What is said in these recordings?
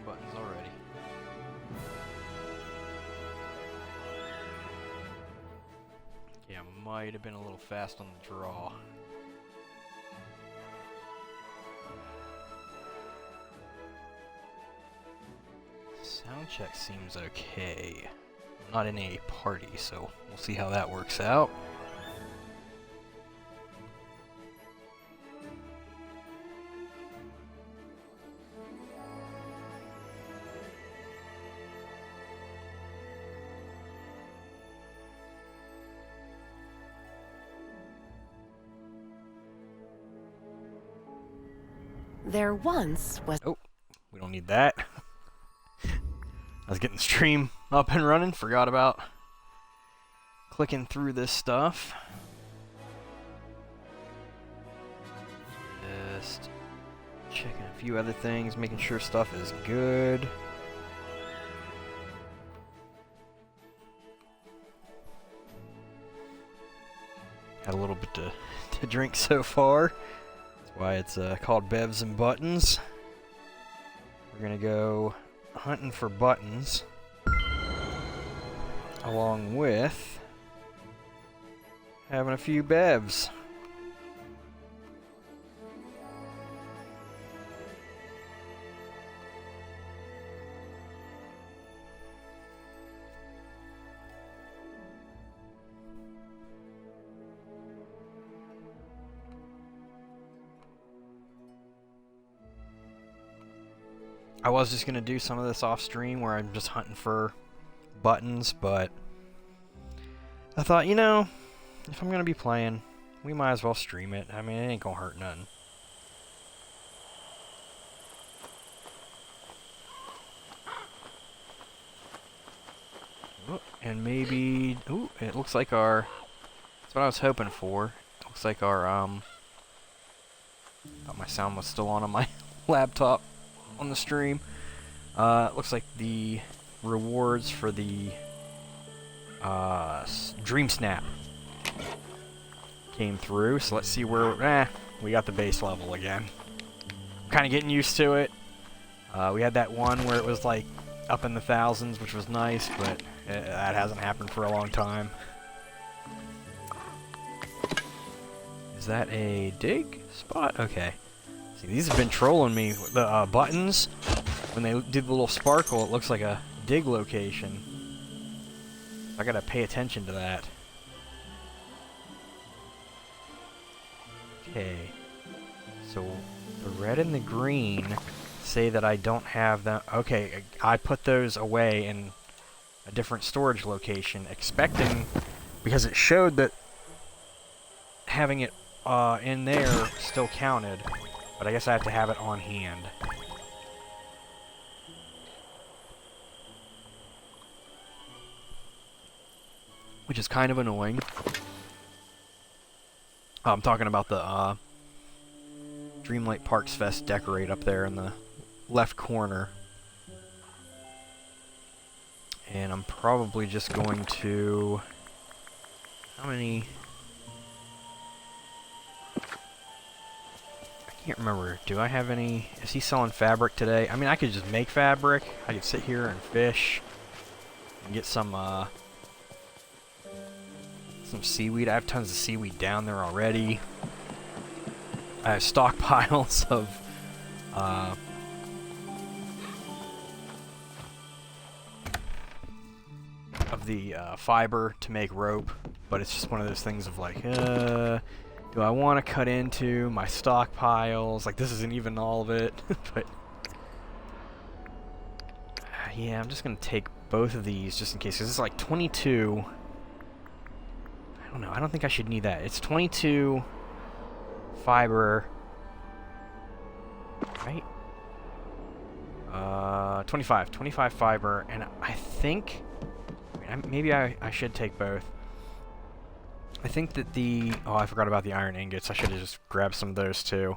buttons already. Yeah, might have been a little fast on the draw. Sound check seems okay. I'm not in a party, so we'll see how that works out. There once was... Oh, we don't need that. I was getting the stream up and running, forgot about clicking through this stuff. Just checking a few other things, making sure stuff is good. Had a little bit to drink so far. That's why it's called Bevs and Buttons. We're gonna go hunting for buttons, along with having a few bevs. I was just going to do some of this off stream where I'm just hunting for buttons, but I thought, you know, if I'm going to be playing, we might as well stream it. I mean, it ain't going to hurt nothing. Oh, and maybe, ooh, it looks like our, that's what I was hoping for. It looks like our, thought my sound was still on my laptop on the stream. Looks like the rewards for the Dream Snap came through, so let's see where we got the base level again. Kind of getting used to it. We had that one where it was like up in the thousands, which was nice, but that hasn't happened for a long time. Is that a dig spot? Okay. See, these have been trolling me. The buttons, when they did the little sparkle, it looks like a dig location. I gotta pay attention to that. Okay. So, the red and the green say that I don't have them. Okay, I put those away in a different storage location, expecting, because it showed that having it in there still counted. But I guess I have to have it on hand. Which is kind of annoying. I'm talking about the Dreamlight Parks Fest decorate up there in the left corner. And I'm probably just going to... How many... I can't remember. Do I have any... Is he selling fabric today? I mean, I could just make fabric. I could sit here and fish. And get some seaweed. I have tons of seaweed down there already. I have stockpiles of the fiber to make rope. But it's just one of those things of like, do I want to cut into my stockpiles? Like, this isn't even all of it, but... yeah, I'm just going to take both of these just in case, because it's like 22... I don't know, I don't think I should need that. It's 22 fiber... right? 25 fiber, and I think... maybe I should take both. I think that the... oh, I forgot about the iron ingots. I should have just grabbed some of those too.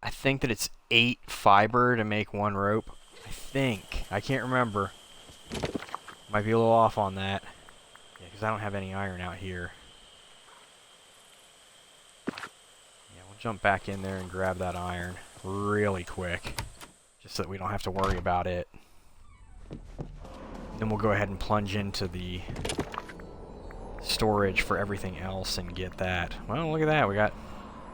I think that it's 8 fiber to make 1 rope. I think. I can't remember. Might be a little off on that. Yeah, because I don't have any iron out here. Yeah, we'll jump back in there and grab that iron really quick. just so that we don't have to worry about it. Then we'll go ahead and plunge into the storage for everything else and get that. Well, look at that. We got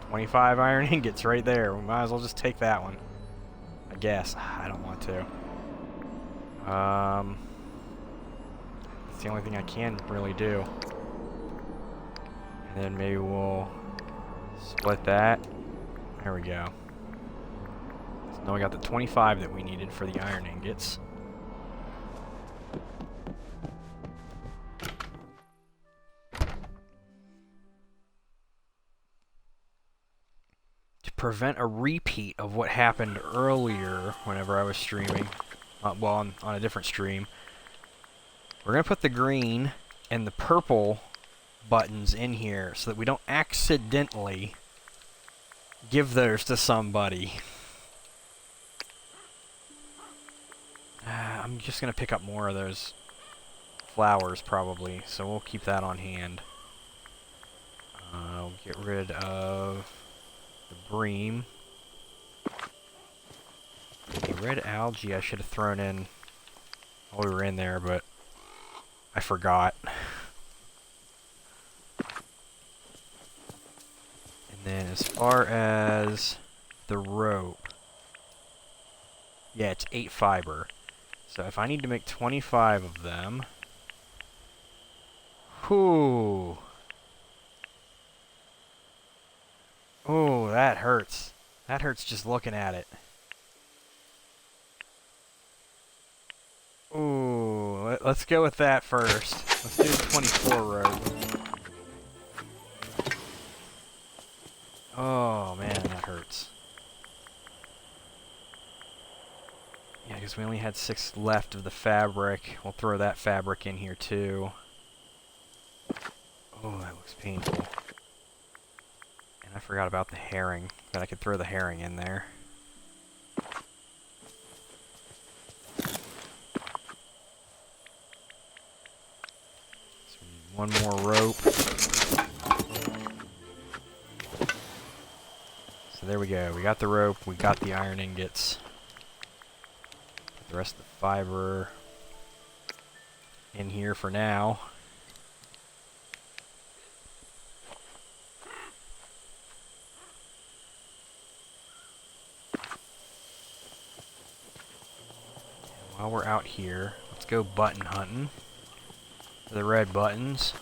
25 iron ingots right there. We might as well just take that one. I guess. I don't want to. It's the only thing I can really do. And then maybe we'll split that. There we go. So now we got the 25 that we needed for the iron ingots. To prevent a repeat of what happened earlier whenever I was streaming, well, on a different stream, we're going to put the green and the purple buttons in here so that we don't accidentally give those to somebody. I'm just going to pick up more of those flowers probably, so we'll keep that on hand. We'll get rid of the bream. The red algae I should have thrown in while we were in there, but I forgot. And then as far as the rope, yeah, it's 8 fiber. So if I need to make 25 of them, whew. Oh, that hurts. That hurts just looking at it. Ooh, let's go with that first. Let's do the 24 rope. Oh man, that hurts. Yeah, because we only had 6 left of the fabric. We'll throw that fabric in here too. Oh, that looks painful. And I forgot about the herring, that I could throw the herring in there. One more rope. So there we go. We got the rope. We got the iron ingots. Put the rest of the fiber in here for now. And while we're out here, let's go button hunting. The red buttons.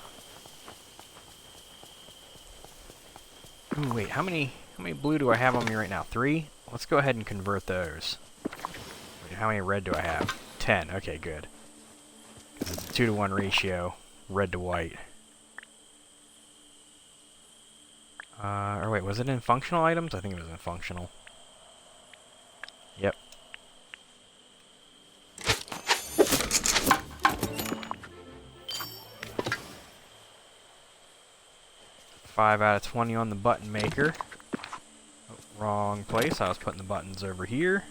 Ooh, wait, how many blue do I have on me right now? 3? Let's go ahead and convert those. Wait, how many red do I have? 10. Okay, good. It's a 2-to-1 ratio, red to white. Or wait, was it in functional items? I think it was in functional. Yep. 5 out of 20 on the button maker. Oh, wrong place. I was putting the buttons over here.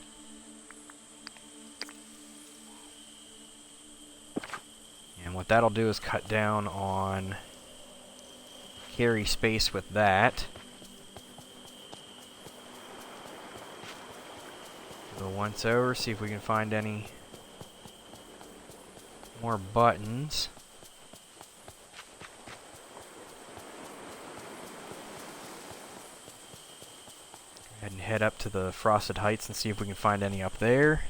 And what that'll do is cut down on carry space with that. Go once over, see if we can find any more buttons. Go ahead and head up to the Frosted Heights and see if we can find any up there.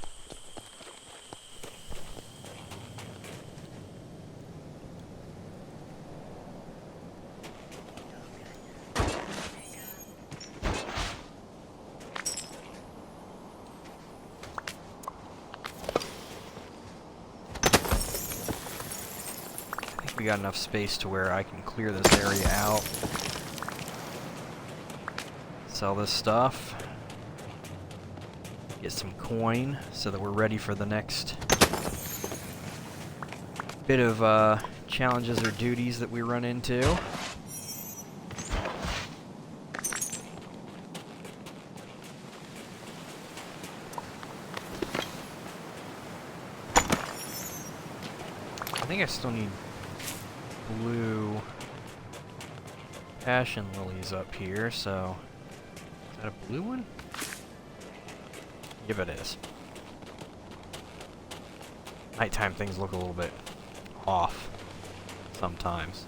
We got enough space to where I can clear this area out. Sell this stuff. Get some coin so that we're ready for the next bit of challenges or duties that we run into. I think I still need blue passion lilies up here, so is that a blue one? Yep, it is. Nighttime things look a little bit off sometimes.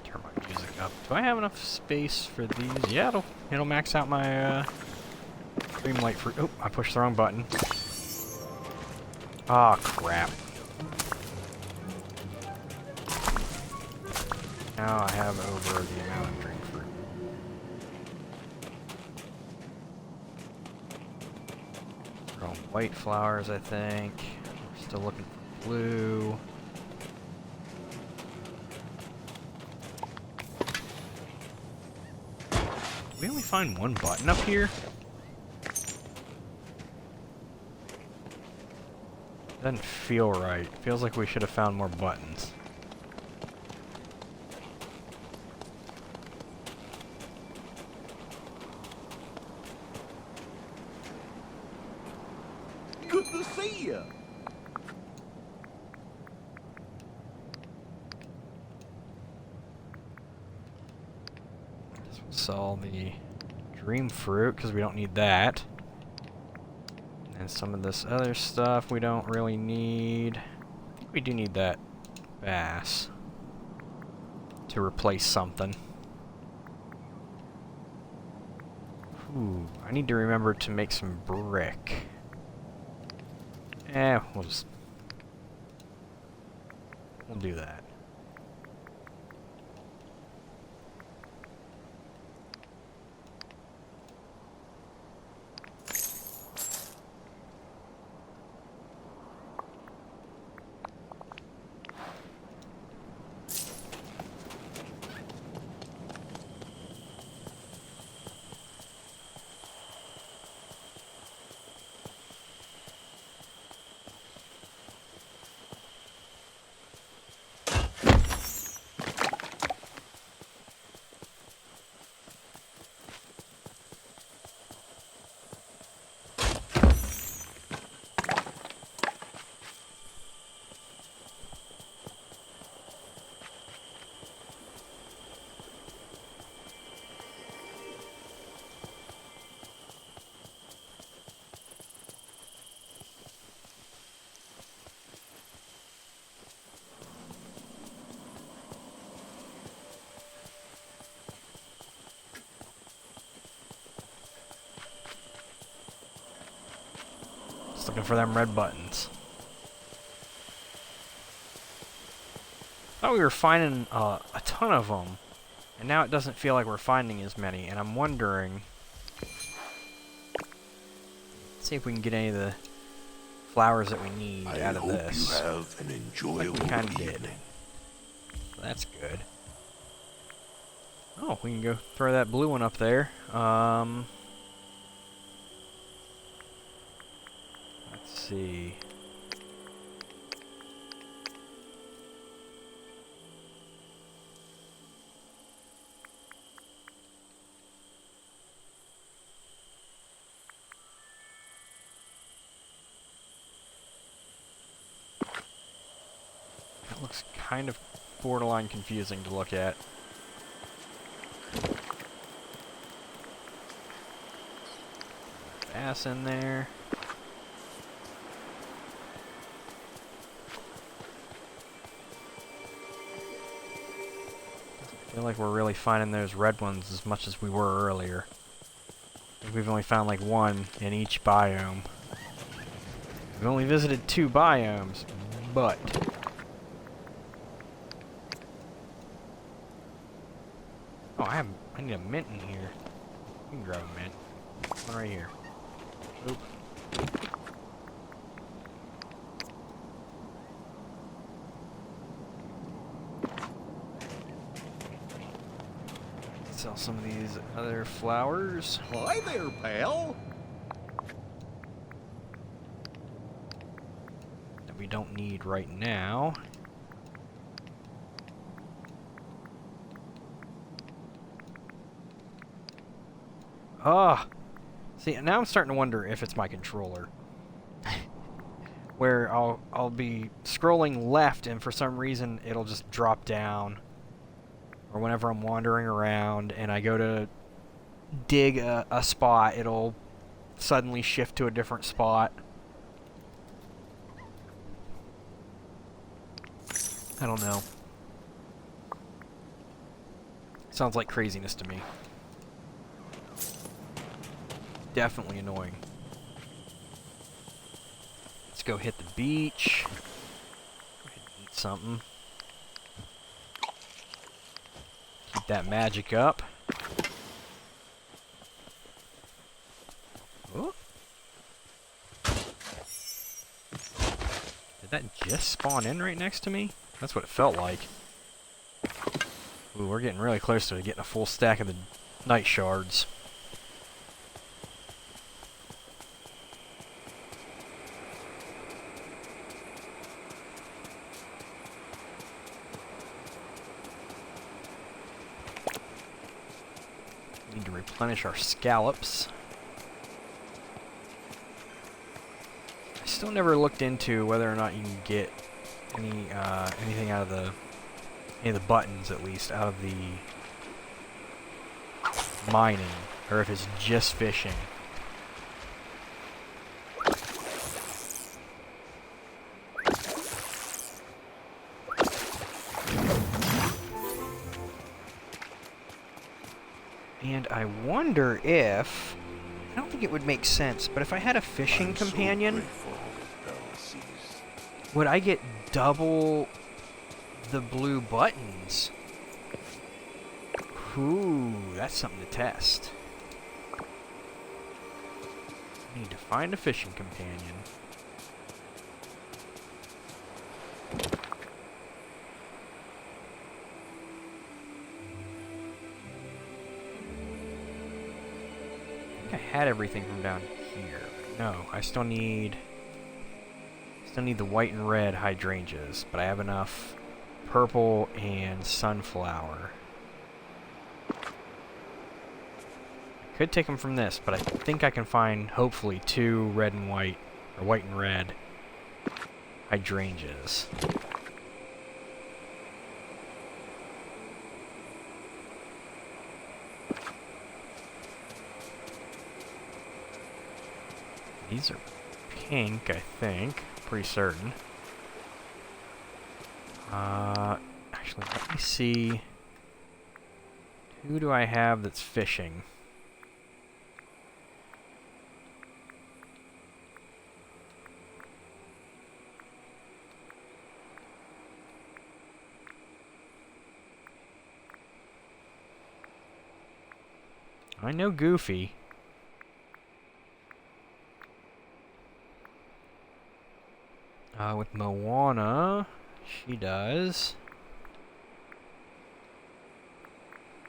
Turn my music up. Do I have enough space for these? Yeah, it'll max out my dream light for. Oh, I pushed the wrong button. Ah, crap. Now I have over the amount of drink fruit. Growing white flowers, I think. We're still looking for blue. Did we only find one button up here? Doesn't feel right. Feels like we should have found more buttons. Good to see you. Sell the dream fruit because we don't need that. And some of this other stuff we don't really need. I think we do need that bass to replace something. Ooh, I need to remember to make some brick. We'll do that. Just looking for them red buttons. Thought we were finding a ton of them, and now it doesn't feel like we're finding as many, and I'm wondering... Let's see if we can get any of the flowers that we need out of this. I hope you have an enjoyable We kind of did. evening. That's good. Oh, we can go throw that blue one up there. Let's see. That looks kind of borderline confusing to look at. Bass in there. I feel like we're really finding those red ones as much as we were earlier. I think we've only found like one in each biome. We've only visited 2 biomes, but... Oh, I have I need a mint in here. You can grab a mint. One right here. Oop. Sell some of these other flowers. Hi there, pal. That we don't need right now. Ah! See, now I'm starting to wonder if it's my controller. Where I'll be scrolling left and for some reason it'll just drop down. Or whenever I'm wandering around and I go to dig a spot, it'll suddenly shift to a different spot. I don't know. Sounds like craziness to me. Definitely annoying. Let's go hit the beach. Go ahead and eat something. Keep that magic up. Oh. Did that just spawn in right next to me? That's what it felt like. Ooh, we're getting really close to getting a full stack of the night shards. Need to replenish our scallops. I still never looked into whether or not you can get any anything out of any of the buttons, at least, out of the mining, or if it's just fishing. And I wonder if, I don't think it would make sense, but if I had a fishing companion, would I get double the blue buttons? Ooh, that's something to test. I need to find a fishing companion. I had everything from down here. No, I still need the white and red hydrangeas, but I have enough purple and sunflower. I could take them from this, but I think I can find, hopefully, 2 red and white, or white and red hydrangeas. These are pink, I think. Pretty certain. Actually, let me see. Who do I have that's fishing? I know Goofy. With Moana, she does.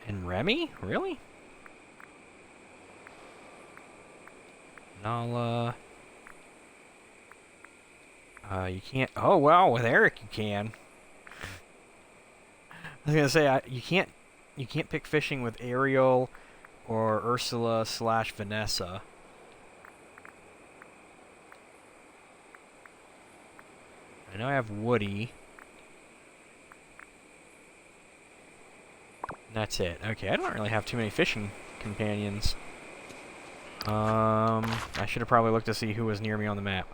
And Remy? Really? Nala. You can't. Oh wow, with Eric you can. I was gonna say you can't. You can't pick fishing with Ariel or Ursula/Vanessa. I know I have Woody. And that's it. Okay, I don't really have too many fishing companions. I should have probably looked to see who was near me on the map.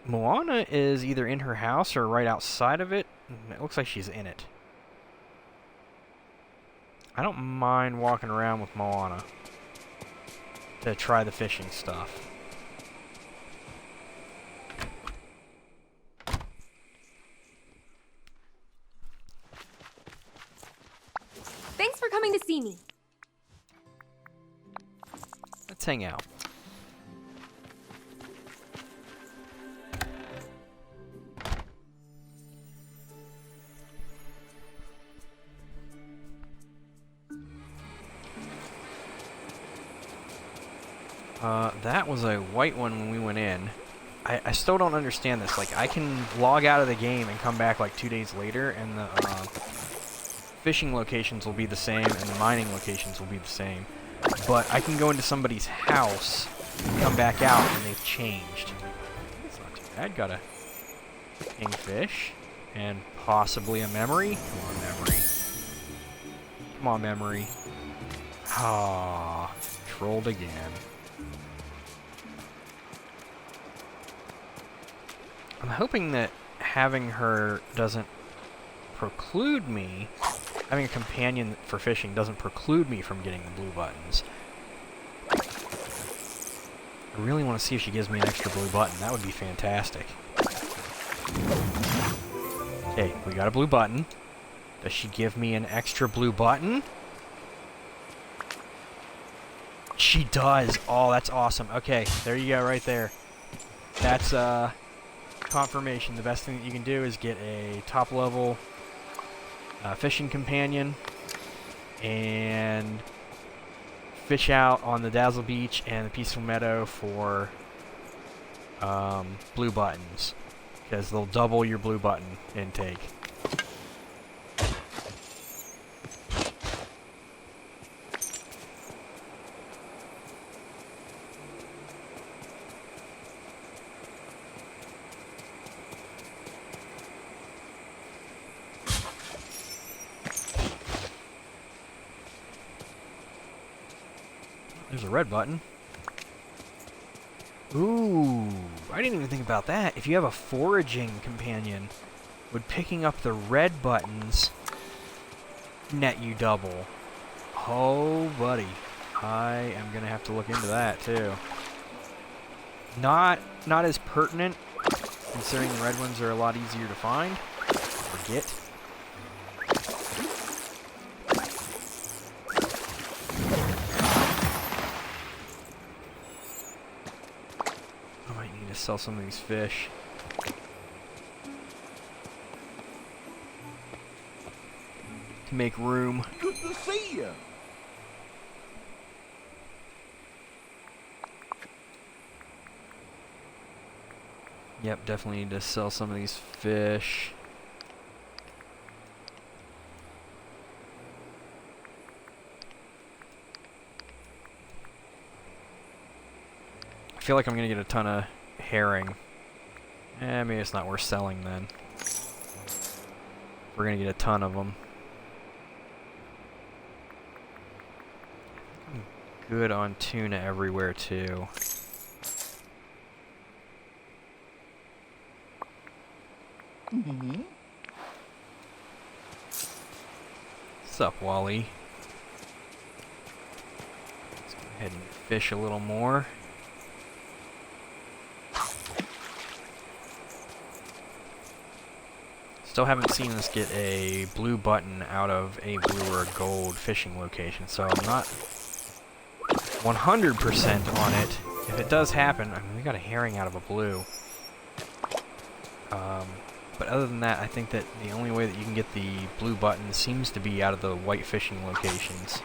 Moana is either in her house or right outside of it. It looks like she's in it. I don't mind walking around with Moana to try the fishing stuff. Thanks for coming to see me. Let's hang out. That was a white one when we went in. I still don't understand this. Like, I can log out of the game and come back like 2 days later, and the fishing locations will be the same, and the mining locations will be the same. But I can go into somebody's house, and come back out, and they've changed. It's not too bad. Got a kingfish, and possibly a memory. Come on, memory. Come on, memory. Ah, trolled again. I'm hoping that having her doesn't preclude me, having a companion for fishing doesn't preclude me from getting the blue buttons. I really want to see if she gives me an extra blue button. That would be fantastic. Okay, we got a blue button. Does she give me an extra blue button? She does! Oh, that's awesome. Okay, there you go, right there. That's, confirmation. The best thing that you can do is get a top level fishing companion and fish out on the Dazzle Beach and the Peaceful Meadow for blue buttons, because they'll double your blue button intake. There's a red button. Ooh, I didn't even think about that. If you have a foraging companion, would picking up the red buttons net you double? Oh, buddy. I am going to have to look into that, too. Not as pertinent, considering the red ones are a lot easier to find or get. Sell some of these fish. To make room. Good to see you. Yep, definitely need to sell some of these fish. I feel like I'm gonna get a ton of herring. Maybe it's not worth selling then. We're gonna get a ton of them. I'm good on tuna everywhere too. Mm-hmm. What's up, Wally? Let's go ahead and fish a little more. Still haven't seen us get a blue button out of a blue or a gold fishing location, so I'm not 100% on it. If it does happen, I mean, we got a herring out of a blue. But other than that, I think that the only way that you can get the blue button seems to be out of the white fishing locations.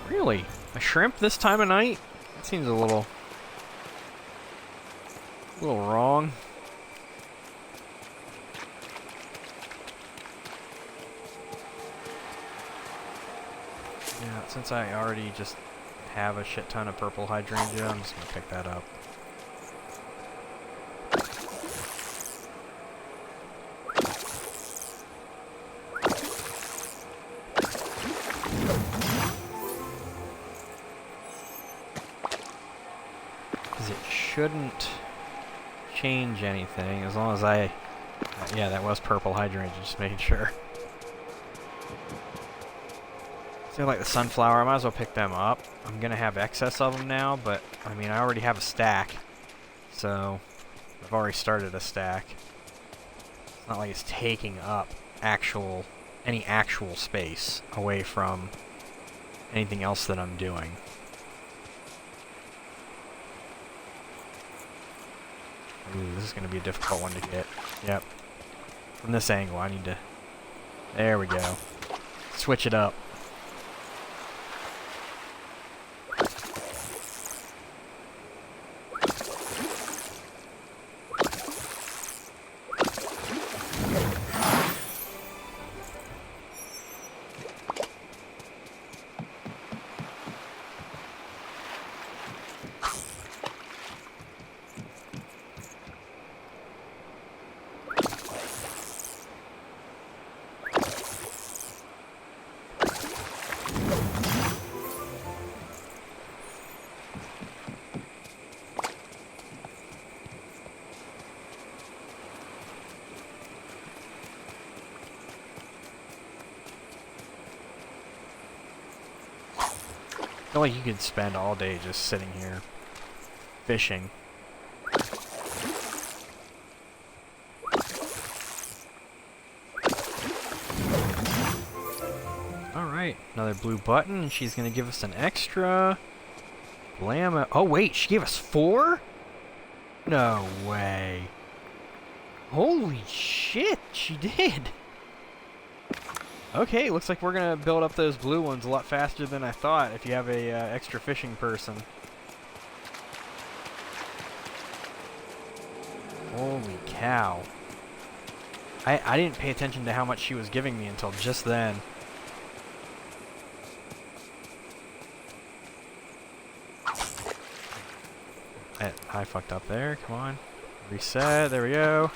Really? A shrimp this time of night? That seems a little wrong. Yeah, since I already just have a shit ton of purple hydrangea, I'm just gonna pick that up. Shouldn't change anything as long as I... yeah, that was purple hydrangea, just making sure. So like the sunflower, I might as well pick them up. I'm gonna have excess of them now, but I mean I already have a stack. So, I've already started a stack. It's not like it's taking up any actual space away from anything else that I'm doing. Ooh, this is going to be a difficult one to get. Yep. From this angle, I need to... There we go. Switch it up. I feel like you could spend all day just sitting here fishing. Alright, another blue button. She's gonna give us an extra. Blammo. Oh wait, she gave us 4? No way. Holy shit, she did. Okay, looks like we're gonna build up those blue ones a lot faster than I thought if you have a extra fishing person. Holy cow. I didn't pay attention to how much she was giving me until just then. I fucked up there, come on. Reset, there we go.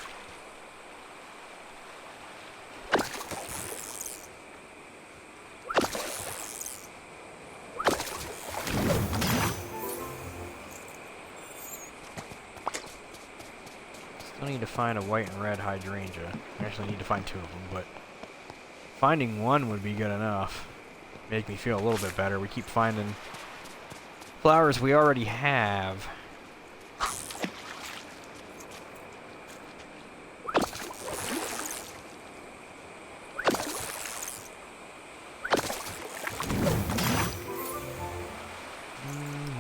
Still need to find a white and red hydrangea. I actually need to find 2 of them, but finding one would be good enough. Make me feel a little bit better. We keep finding flowers we already have.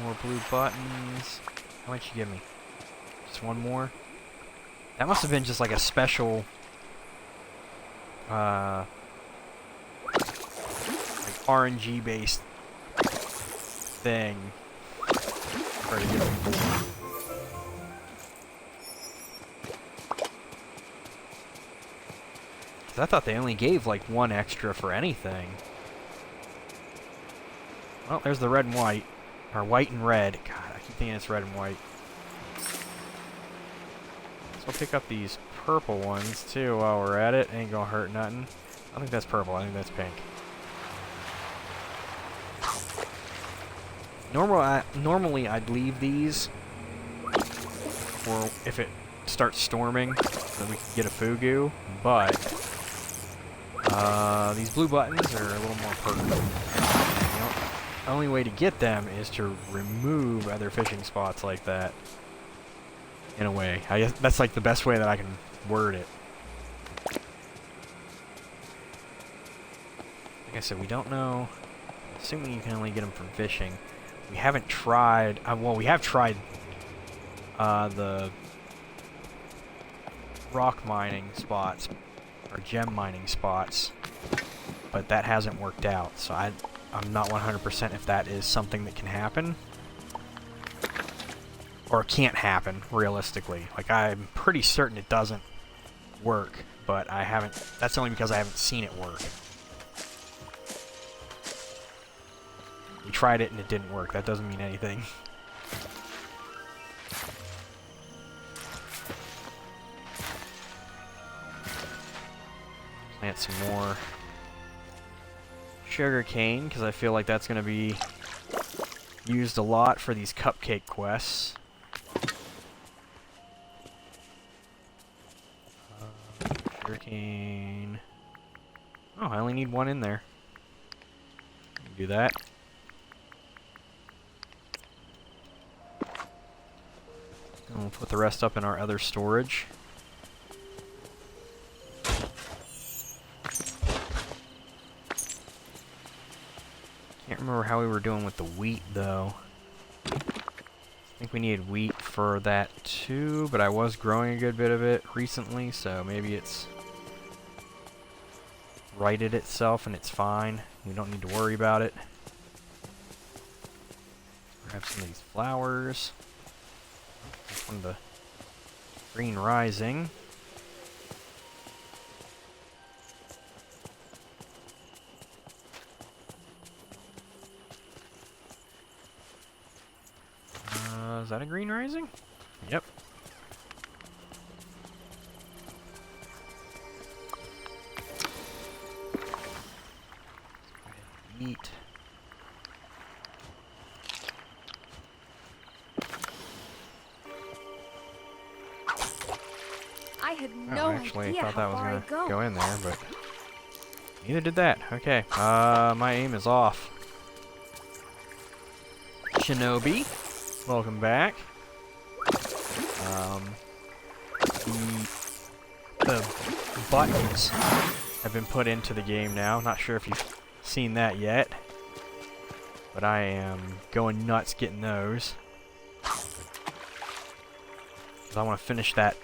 More blue buttons. How much you give me? Just one more? That must have been just like a special, like RNG-based thing for to give me 4. Because I thought they only gave like 1 extra for anything. Well, there's the red and white. Or white and red. God, I keep thinking it's red and white. So I'll pick up these purple ones too while we're at it. Ain't gonna hurt nothing. I think that's purple. I think that's pink. Normally I'd leave these for if it starts storming, so we can get a fugu. But these blue buttons are a little more pertinent. The only way to get them is to remove other fishing spots like that. In a way. I guess that's like the best way that I can word it. Like I said, we don't know. Assuming you can only get them from fishing. We haven't tried... well, we have tried the rock mining spots. Or gem mining spots. But that hasn't worked out. So I'm not 100% if that is something that can happen. Or can't happen, realistically. Like, I'm pretty certain it doesn't work, but I haven't... That's only because I haven't seen it work. We tried it and it didn't work. That doesn't mean anything. Plant some more sugar cane, because I feel like that's going to be used a lot for these cupcake quests. Sugarcane. Oh, I only need 1 in there. Do that. And we'll put the rest up in our other storage. Can't remember how we were doing with the wheat, though. I think we needed wheat for that, too, but I was growing a good bit of it recently, so maybe it's righted itself and it's fine. We don't need to worry about it. Grab some of these flowers. That's one of the green rising. Is that a green rising? Yep. Eat. I had no actually idea thought how that was far gonna I'd go. go in there, but neither did that. Okay, my aim is off. Shinobi, welcome back. The buttons have been put into the game now. Not sure if you've seen that yet, but I am going nuts getting those. 'Cause I want to finish that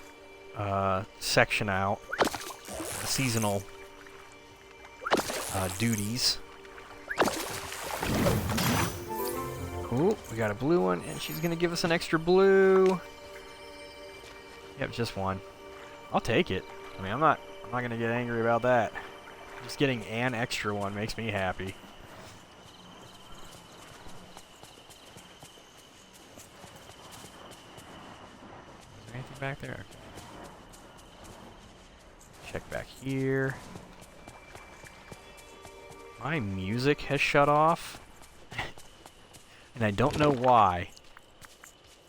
section out, the seasonal duties. Ooh, we got a blue one, and she's gonna give us an extra blue. Yep, just one. I'll take it. I mean, I'm not gonna get angry about that. Just getting an extra one makes me happy. Is there anything back there? Okay. Check back here. My music has shut off. And I don't know why.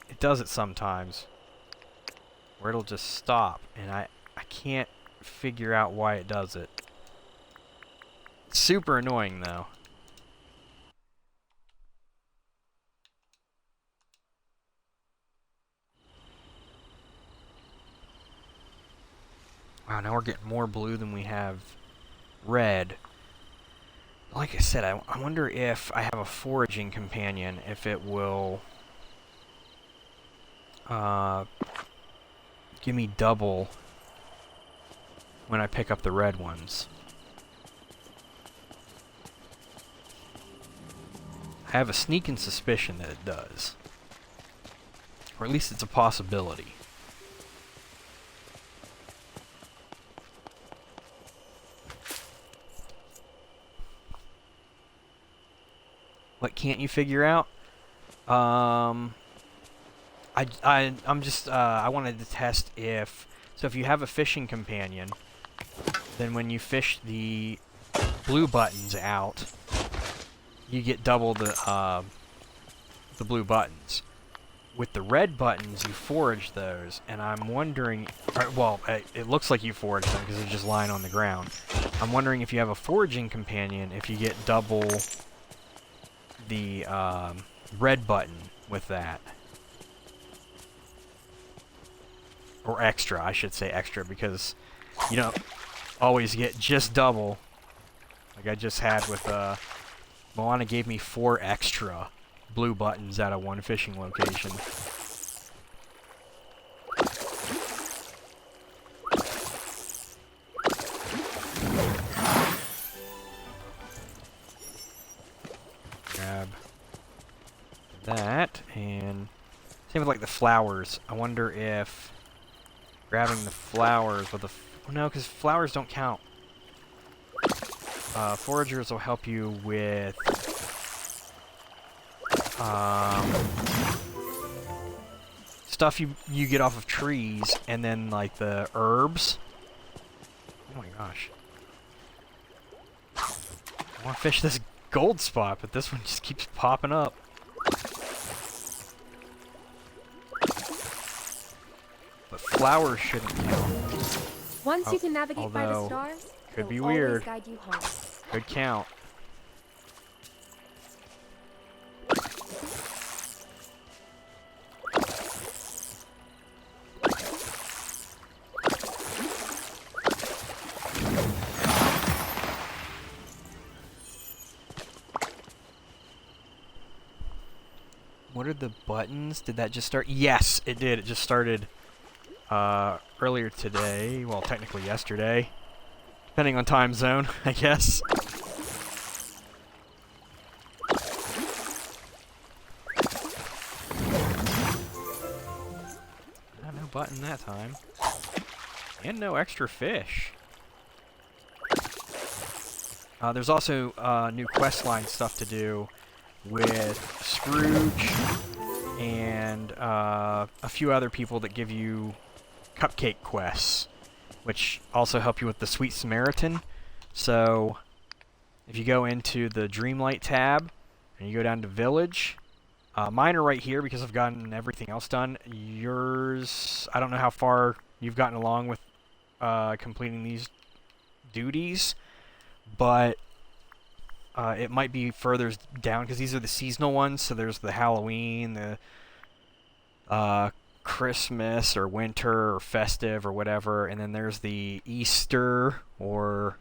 It does it sometimes. Where it'll just stop. And I can't figure out why it does it. It's super annoying though. Wow, now we're getting more blue than we have red. Like I said, I wonder if I have a foraging companion, if it will give me double when I pick up the red ones. I have a sneaking suspicion that it does. Or at least it's a possibility. What can't you figure out? I'm just I wanted to test if if you have a fishing companion, then when you fish the blue buttons out, you get double the blue buttons. With the red buttons, you forage those, and I'm wondering, well, it looks like you forage them because they're just lying on the ground. I'm wondering if you have a foraging companion, if you get double the red button with that. Or extra, I should say extra, because you don't always get just double. Like I just had with, Moana gave me 4 extra blue buttons out of one fishing location. Grab that, and same with like the flowers. I wonder if grabbing the flowers with no, because flowers don't count. Foragers will help you with stuff you get off of trees, and then like the herbs. Oh my gosh. I want to fish this gold spot, but this one just keeps popping up. But flowers shouldn't count. Once you can navigate by the stars, could be they'll weird. always guide you home. Could count. what are the buttons? Did that just start? Yes, it did. It just started earlier today. Well, technically yesterday. Depending on time zone, I guess. No button that time. And no extra fish. There's also new questline stuff to do with Scrooge and a few other people that give you cupcake quests, which also help you with the Sweet Samaritan. So, if you go into the Dreamlight tab, and you go down to Village, mine are right here because I've gotten everything else done. Yours, I don't know how far you've gotten along with completing these duties, but it might be further down because these are the seasonal ones. So there's the Halloween, the Christmas or winter or festive or whatever, and then there's the Easter or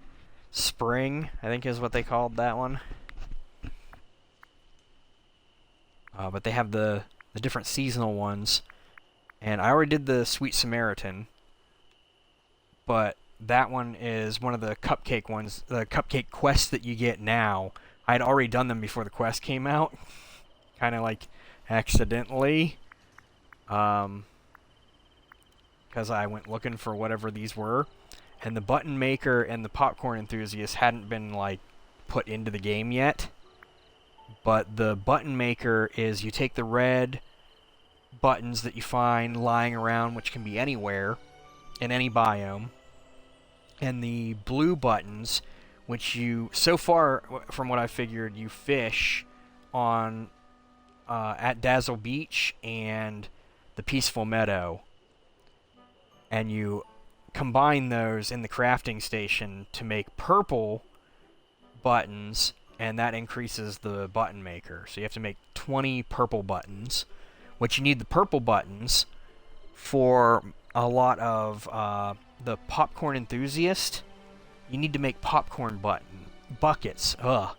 spring, I think is what they called that one. But they have the different seasonal ones, and I already did the Sweet Samaritan, but that one is one of the cupcake ones, the cupcake quests that you get now. I had already done them before the quest came out, kind of like accidentally, because I went looking for whatever these were, and the button maker and the popcorn enthusiast hadn't been like put into the game yet. But the button maker is you take the red buttons that you find lying around, which can be anywhere in any biome, and the blue buttons, which you, so far, from what I figured, you fish on at Dazzle Beach and the Peaceful Meadow. And you combine those in the crafting station to make purple buttons, and that increases the button maker. So you have to make 20 purple buttons, which you need the purple buttons for a lot of the popcorn enthusiast. You need to make popcorn buckets. Ugh.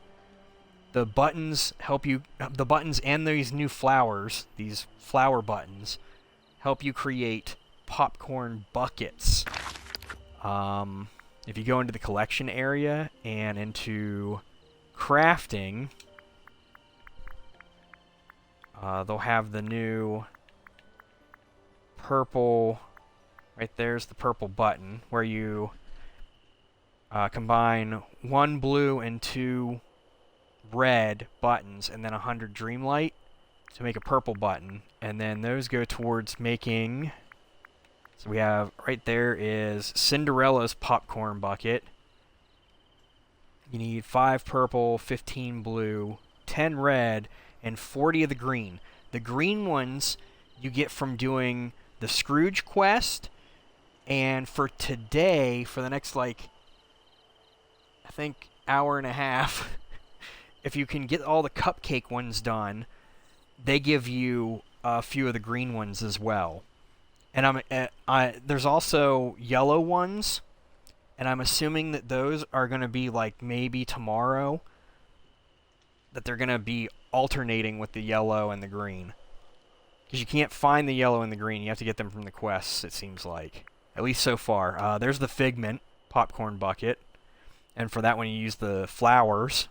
The buttons help you. The buttons and these new flowers, these flower buttons, help you create popcorn buckets. If you go into the collection area and into crafting, they'll have the new purple. Right there's the purple button where you combine 1 blue and 2 red buttons and then 100 Dreamlight to make a purple button, and then those go towards making. So we have right there is Cinderella's popcorn bucket. You need 5 purple, 15 blue, 10 red, and 40 of the green. The green ones you get from doing the Scrooge quest. And for today, for the next, like, I think, hour and a half, if you can get all the cupcake ones done, they give you a few of the green ones as well. And there's also yellow ones, and I'm assuming that those are going to be, like, maybe tomorrow, that they're going to be alternating with the yellow and the green. Because you can't find the yellow and the green, you have to get them from the quests, it seems like. At least so far. There's the Figment popcorn bucket. And for that one you use the flowers.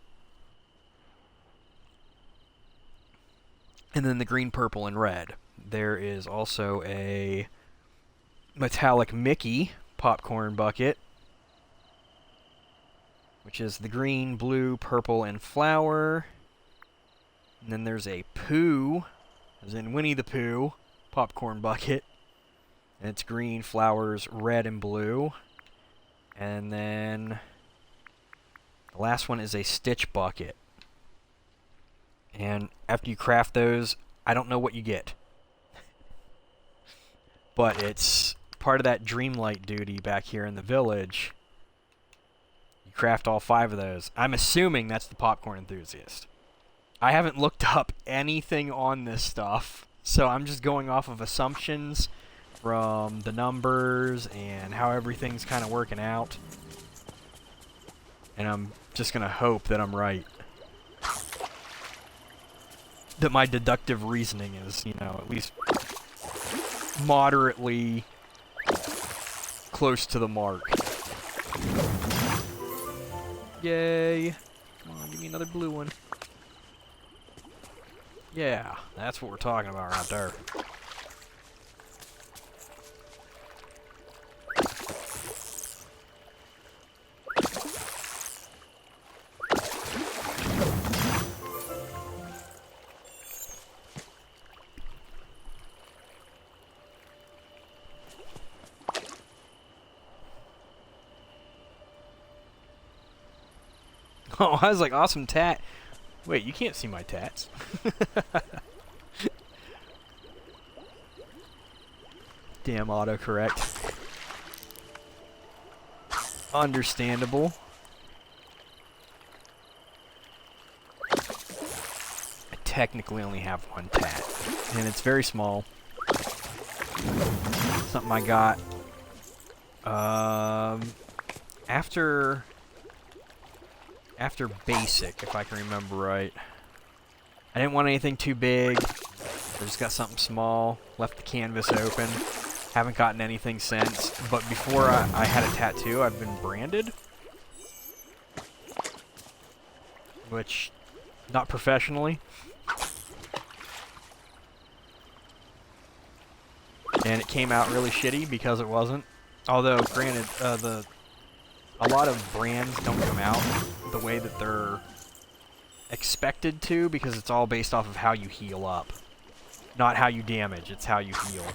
And then the green, purple, and red. There is also a metallic Mickey popcorn bucket, which is the green, blue, purple, and flower. And then there's a Pooh, as in Winnie the Pooh, popcorn bucket. And it's green, flowers, red, and blue. And then the last one is a Stitch bucket. And after you craft those, I don't know what you get. But it's part of that Dreamlight duty back here in the village. You craft all 5 of those. I'm assuming that's the popcorn enthusiast. I haven't looked up anything on this stuff, so I'm just going off of assumptions from the numbers and how everything's kind of working out. And I'm just going to hope that I'm right. that my deductive reasoning is, you know, at least moderately close to the mark. Yay! Come on, give me another blue one. Yeah, that's what we're talking about right there. Oh, I was like, awesome tat. Wait, you can't see my tats. Damn autocorrect. Understandable. I technically only have one tat, and it's very small. Something I got after basic, if I can remember right. I didn't want anything too big. I just got something small. Left the canvas open. Haven't gotten anything since. But before I had a tattoo, I've been branded. Which, not professionally. And it came out really shitty because it wasn't. Although, granted, a lot of brands don't come out the way that they're expected to, because it's all based off of how you heal up. Not how you damage, it's how you heal.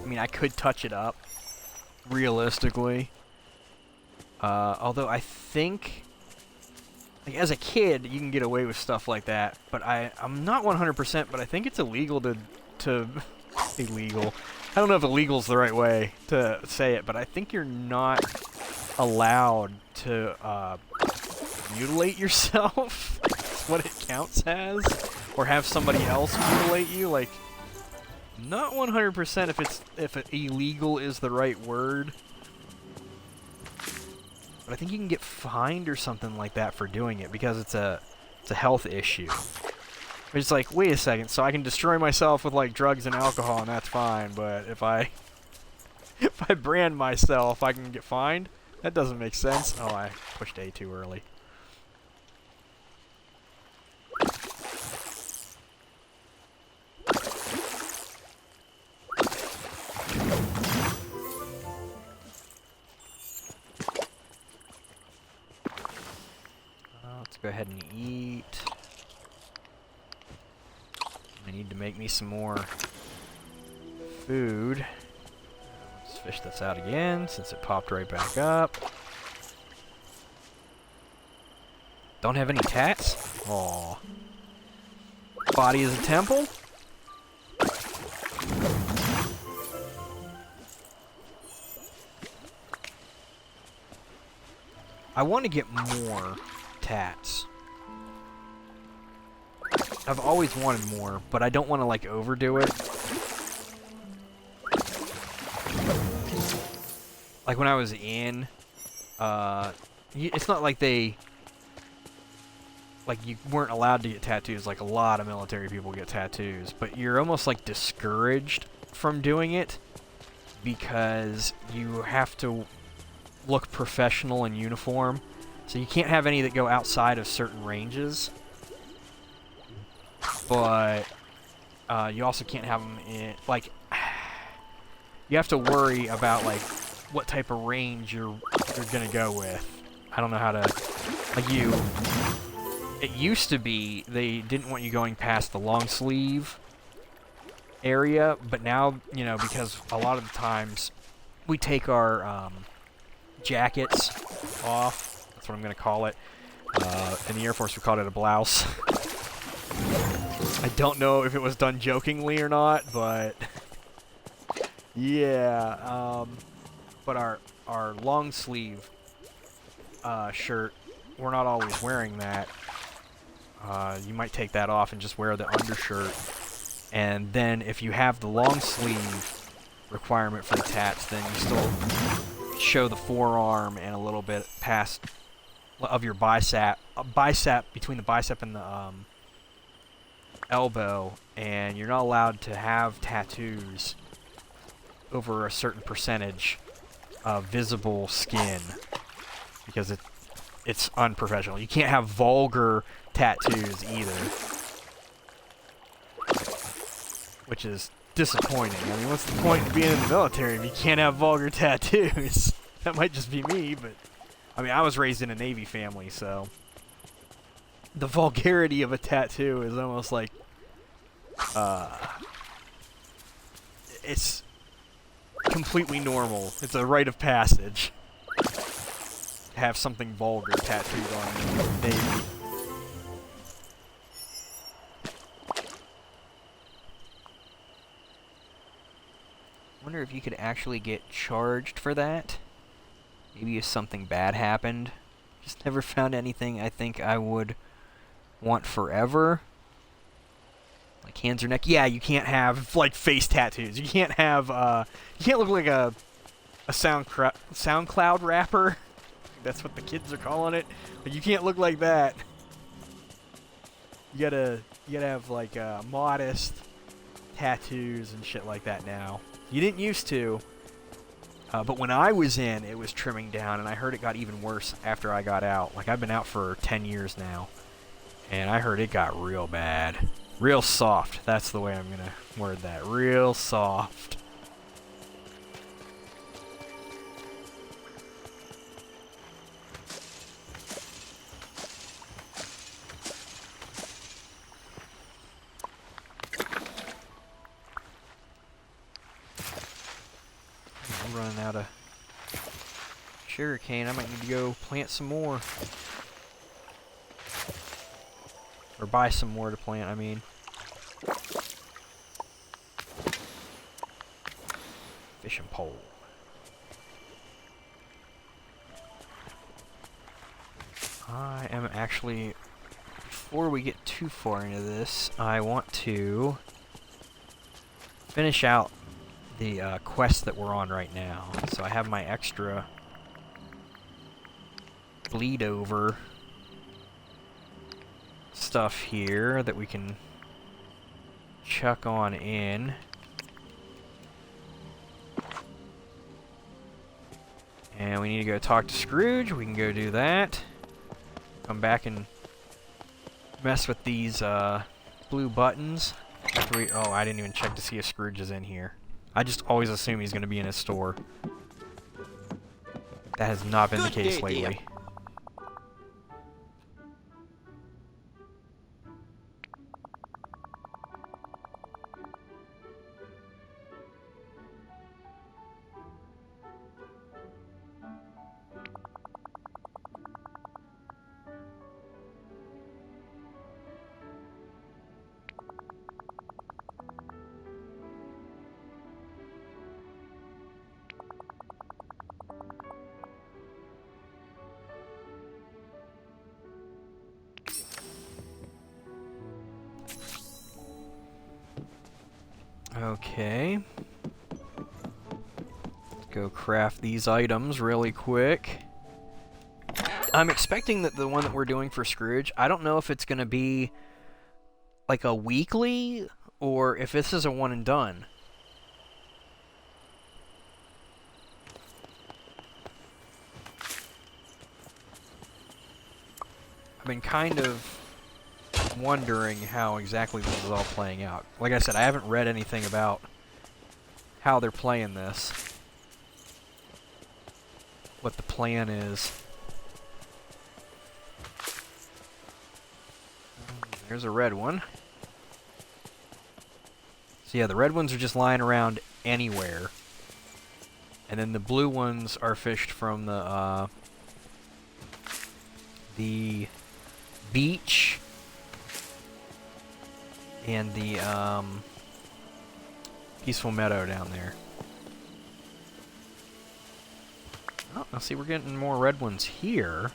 I mean, I could touch it up, realistically. Although I think, like, as a kid, you can get away with stuff like that, but I'm not 100%, but I think it's illegal to illegal. I don't know if illegal's the right way to say it, but I think you're not allowed to mutilate yourself. That's what it counts as, or have somebody else mutilate you. Like, not 100% if illegal is the right word. But I think you can get fined or something like that for doing it, because it's a health issue. It's like, wait a second, so I can destroy myself with like drugs and alcohol and that's fine, but if I brand myself, I can get fined? That doesn't make sense. Oh, I pushed A too early. Let's go ahead and eat. I need to make me some more food. Let's fish this out again since it popped right back up. Don't have any tats? Aw. Body is a temple? I want to get more tats. I've always wanted more, but I don't want to, like, overdo it. Like, when I was in, it's not like they, like, you weren't allowed to get tattoos, like a lot of military people get tattoos, but you're almost, like, discouraged from doing it because you have to look professional in uniform, so you can't have any that go outside of certain ranges. But you also can't have them in, like, you have to worry about, like, what type of range you're gonna go with. I don't know how to, like, it used to be they didn't want you going past the long sleeve area, but now, you know, because a lot of the times we take our jackets off, that's what I'm gonna call it. In the Air Force we called it a blouse. I don't know if it was done jokingly or not, but yeah. But our long sleeve shirt, we're not always wearing that. You might take that off and just wear the undershirt. And then if you have the long sleeve requirement for the tats, then you still show the forearm and a little bit past of your bicep, between the bicep and the elbow, and you're not allowed to have tattoos over a certain percentage of visible skin because it's unprofessional. You can't have vulgar tattoos either, which is disappointing. I mean, what's the point of being in the military if you can't have vulgar tattoos? That might just be me, but I mean, I was raised in a Navy family, so the vulgarity of a tattoo is almost like it's completely normal. It's a rite of passage to have something vulgar tattooed on you in the Navy. Wonder if you could actually get charged for that. Maybe if something bad happened. Just never found anything I think I would want forever. Like hands or neck. Yeah, you can't have like face tattoos. You can't have you can't look like a SoundCloud rapper. That's what the kids are calling it. But you can't look like that. You gotta have like modest tattoos and shit like that now. You didn't used to. But when I was in, it was trimming down, and I heard it got even worse after I got out. Like, I've been out for 10 years now, and I heard it got real bad. Real soft. That's the way I'm going to word that. Real soft. I'm running out of sugarcane. I might need to go plant some more. Or buy some more to plant, I mean. Fishing pole. I am actually, before we get too far into this, I want to finish out the quest that we're on right now. So I have my extra bleed over stuff here that we can chuck on in. And we need to go talk to Scrooge. We can go do that. Come back and mess with these blue buttons. Oh, I didn't even check to see if Scrooge is in here. I just always assume he's going to be in his store. That has not been the case lately. Okay. Let's go craft these items really quick. I'm expecting that the one that we're doing for Scrooge, I don't know if it's going to be like a weekly or if this is a one and done. I've been kind of wondering how exactly this is all playing out. Like I said, I haven't read anything about how they're playing this. What the plan is. There's a red one. So yeah, the red ones are just lying around anywhere. And then the blue ones are fished from the beach and the peaceful meadow down there. Oh, I see we're getting more red ones here.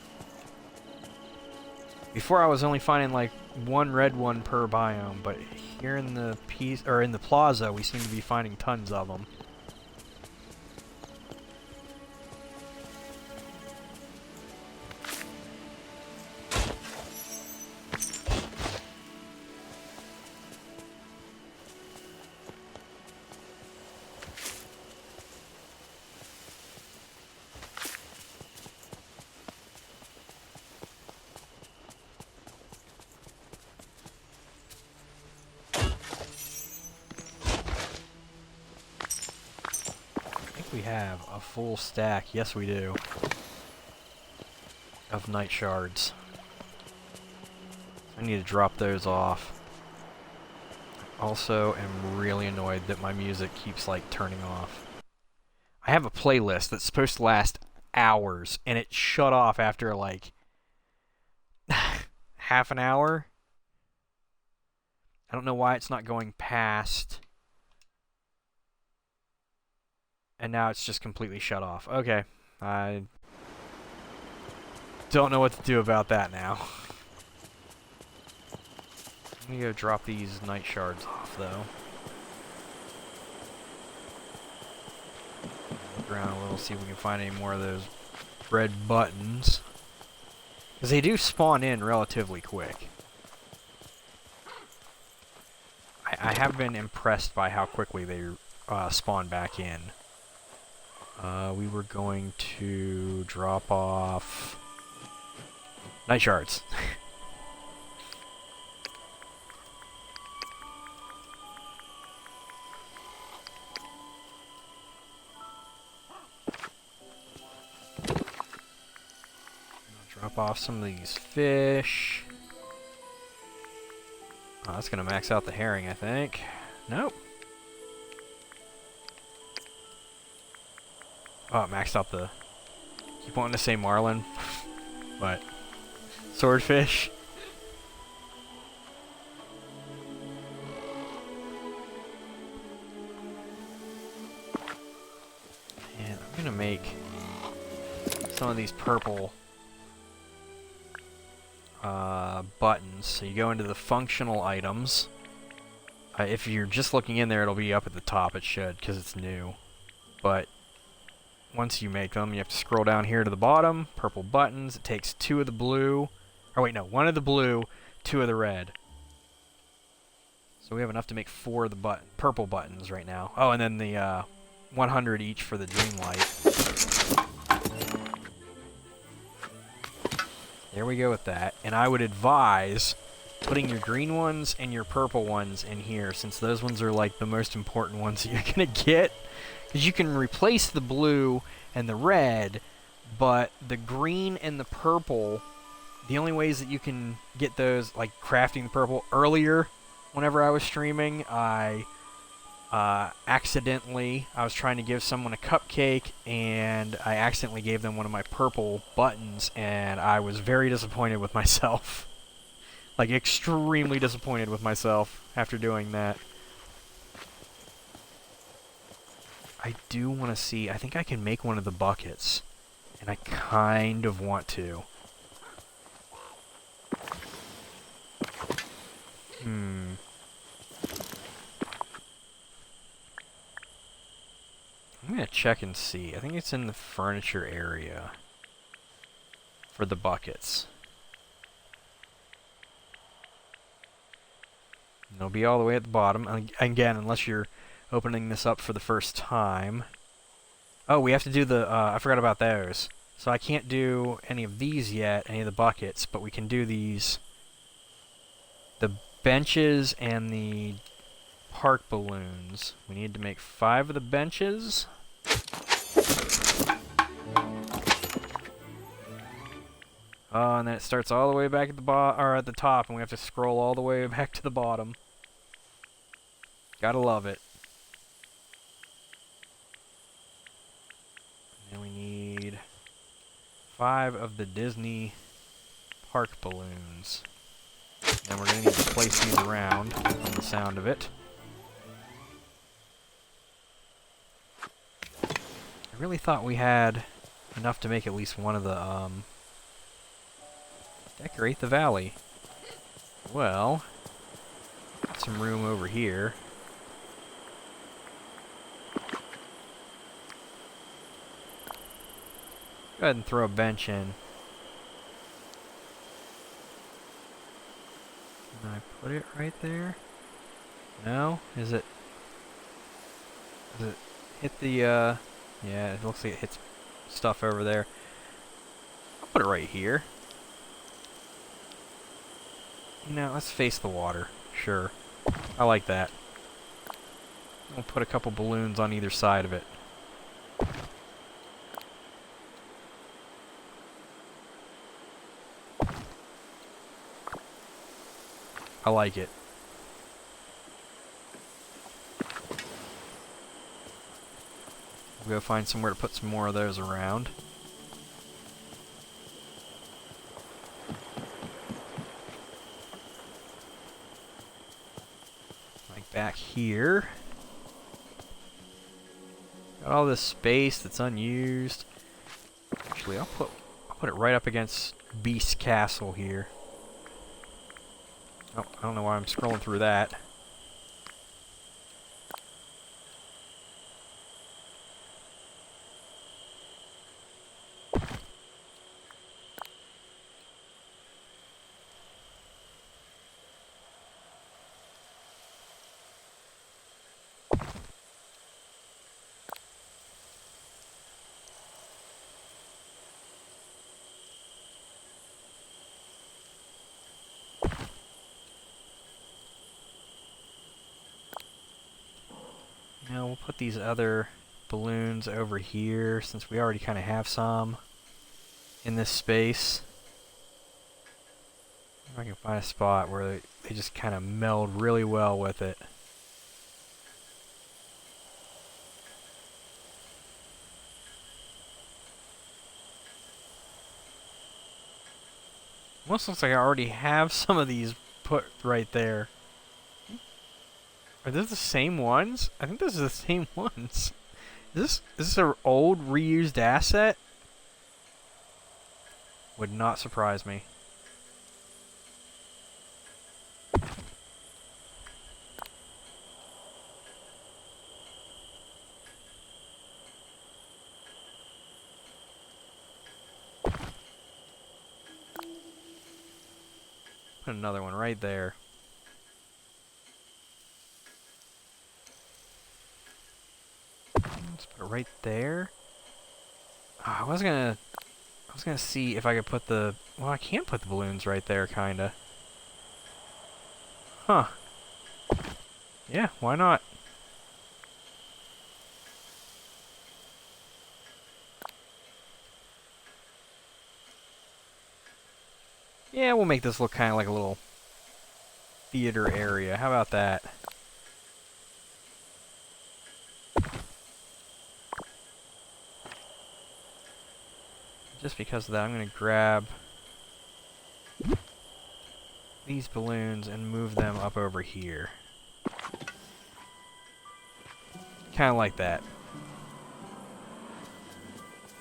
Before I was only finding like one red one per biome, but here in the in the plaza we seem to be finding tons of them. We have a full stack. Yes, we do. Of night shards. I need to drop those off. Also, am really annoyed that my music keeps, like, turning off. I have a playlist that's supposed to last hours, and it shut off after, like, half an hour. I don't know why it's not going past. And now it's just completely shut off. Okay. I don't know what to do about that now. Let me go drop these night shards off, though. Look around a little, see if we can find any more of those red buttons. Because they do spawn in relatively quick. I have been impressed by how quickly they spawn back in. We were going to drop off night shards. Drop off some of these fish. Oh, that's gonna max out the herring, I think. Nope. Oh, it maxed out the... Keep wanting to say marlin, but... Swordfish. And I'm gonna make some of these purple buttons. So you go into the functional items. If you're just looking in there, it'll be up at the top. It should, because it's new. But once you make them, you have to scroll down here to the bottom. Purple buttons. It takes 2 of the blue. Or wait, no, 1 of the blue, 2 of the red. So we have enough to make 4 of the purple buttons right now. Oh, and then the 100 each for the dream light. There we go with that. And I would advise putting your green ones and your purple ones in here, since those ones are like the most important ones that you're going to get. Because you can replace the blue and the red, but the green and the purple, the only ways that you can get those, like crafting the purple, earlier, whenever I was streaming, I was trying to give someone a cupcake, and I accidentally gave them one of my purple buttons, and I was very disappointed with myself. Like, extremely disappointed with myself after doing that. I do want to see... I think I can make one of the buckets, and I kind of want to. I'm going to check and see. I think it's in the furniture area for the buckets. And they'll be all the way at the bottom. Again, unless you're opening this up for the first time. Oh, we have to do the... I forgot about those. So I can't do any of these yet, any of the buckets, but we can do these... The benches and the park balloons. We need to make 5 of the benches. Oh, and then it starts all the way back at the at the top, and we have to scroll all the way back to the bottom. Gotta love it. And then we need 5 of the Disney park balloons. And we're gonna need to place these around from the sound of it. I really thought we had enough to make at least one of the, decorate the valley. Well, got some room over here. Go ahead and throw a bench in. Can I put it right there? No? Is it... Does it hit the, yeah, it looks like it hits stuff over there. I'll put it right here. You know, let's face the water. Sure. I like that. I'll put a couple balloons on either side of it. I like it. We'll go find somewhere to put some more of those around. Like back here. Got all this space that's unused. Actually, I'll put it right up against Beast Castle here. Oh, I don't know why I'm scrolling through that. Now we'll put these other balloons over here since we already kind of have some in this space. If I can find a spot where they just kind of meld really well with it. Almost looks like I already have some of these put right there. Are those the same ones? I think those are the same ones. Is this an old reused asset? Would not surprise me. Put another one right there. Let's put it right there. Oh, I was gonna see if I could put the. Well, I can put the balloons right there, kinda. Huh. Yeah, why not? Yeah, we'll make this look kind of like a little theater area. How about that? Just because of that, I'm going to grab these balloons and move them up over here. Kind of like that.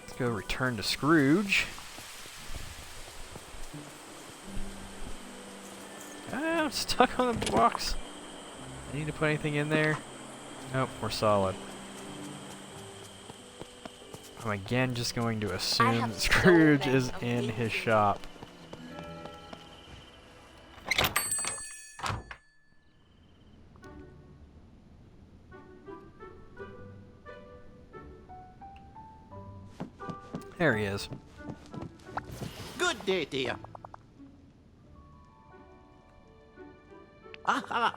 Let's go return to Scrooge. Ah, I'm stuck on the box. I need to put anything in there? Nope, we're solid. I'm again just going to assume that Scrooge is in his shop. There he is. Good day, dear. Aha!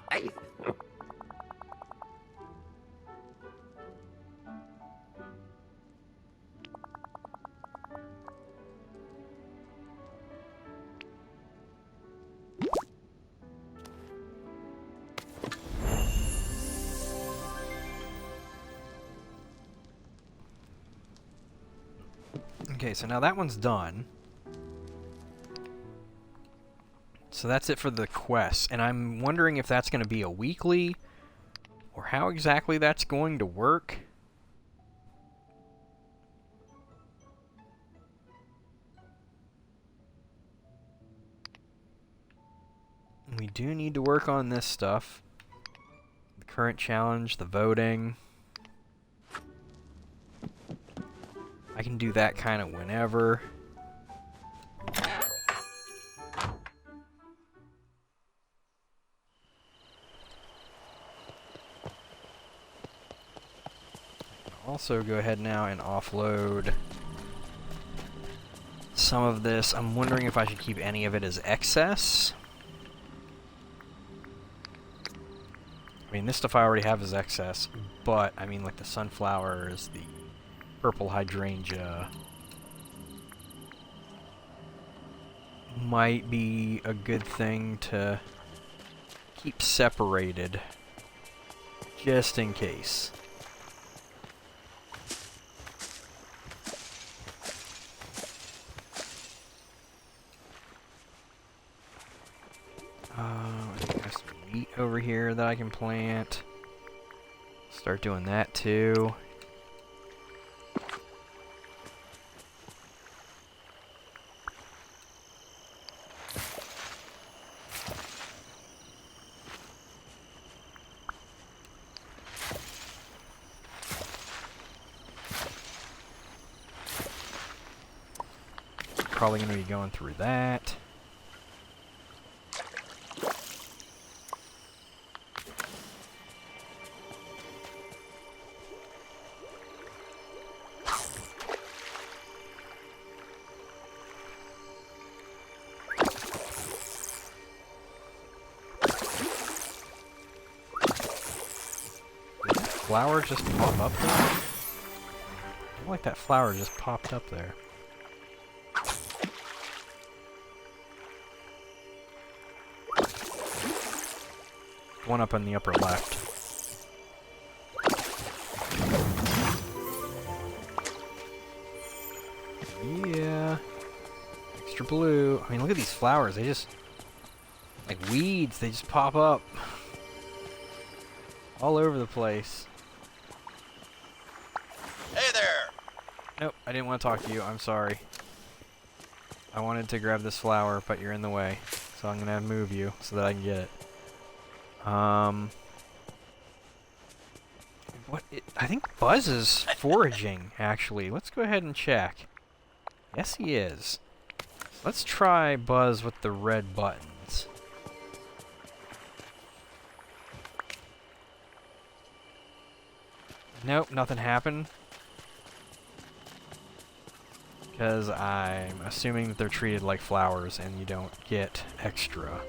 Okay, so now that one's done. So that's it for the quest, and I'm wondering if that's going to be a weekly, or how exactly that's going to work. We do need to work on this stuff. The current challenge, the voting. I can do that kind of whenever. Also go ahead now and offload some of this. I'm wondering if I should keep any of it as excess. I mean, this stuff I already have as excess, but I mean, like the sunflowers, the purple hydrangea might be a good thing to keep separated, just in case. I think there's some wheat over here that I can plant. Start doing that too. Probably going to be going through that. Did that flower just pop up there? I feel like that flower just popped up there. One up in the upper left. Yeah. Extra blue. I mean, look at these flowers. They just... like weeds. They just pop up. All over the place. Hey there! Nope, I didn't want to talk to you. I'm sorry. I wanted to grab this flower, but you're in the way. So I'm going to move you so that I can get it. I think Buzz is foraging, actually. Let's go ahead and check. Yes, he is. Let's try Buzz with the red buttons. Nope, nothing happened. Because I'm assuming that they're treated like flowers and you don't get extra.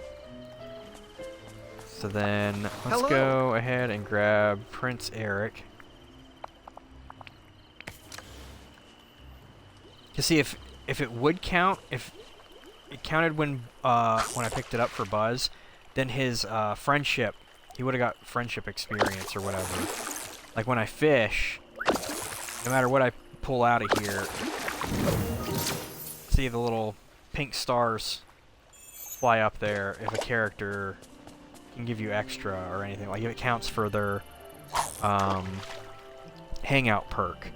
So then, let's go ahead and grab Prince Eric. To see if it would count, if it counted when I picked it up for Buzz, then his friendship, he would have got friendship experience or whatever. Like when I fish, no matter what I pull out of here, see the little pink stars fly up there if a character can give you extra or anything. Like if it counts for their hangout perk.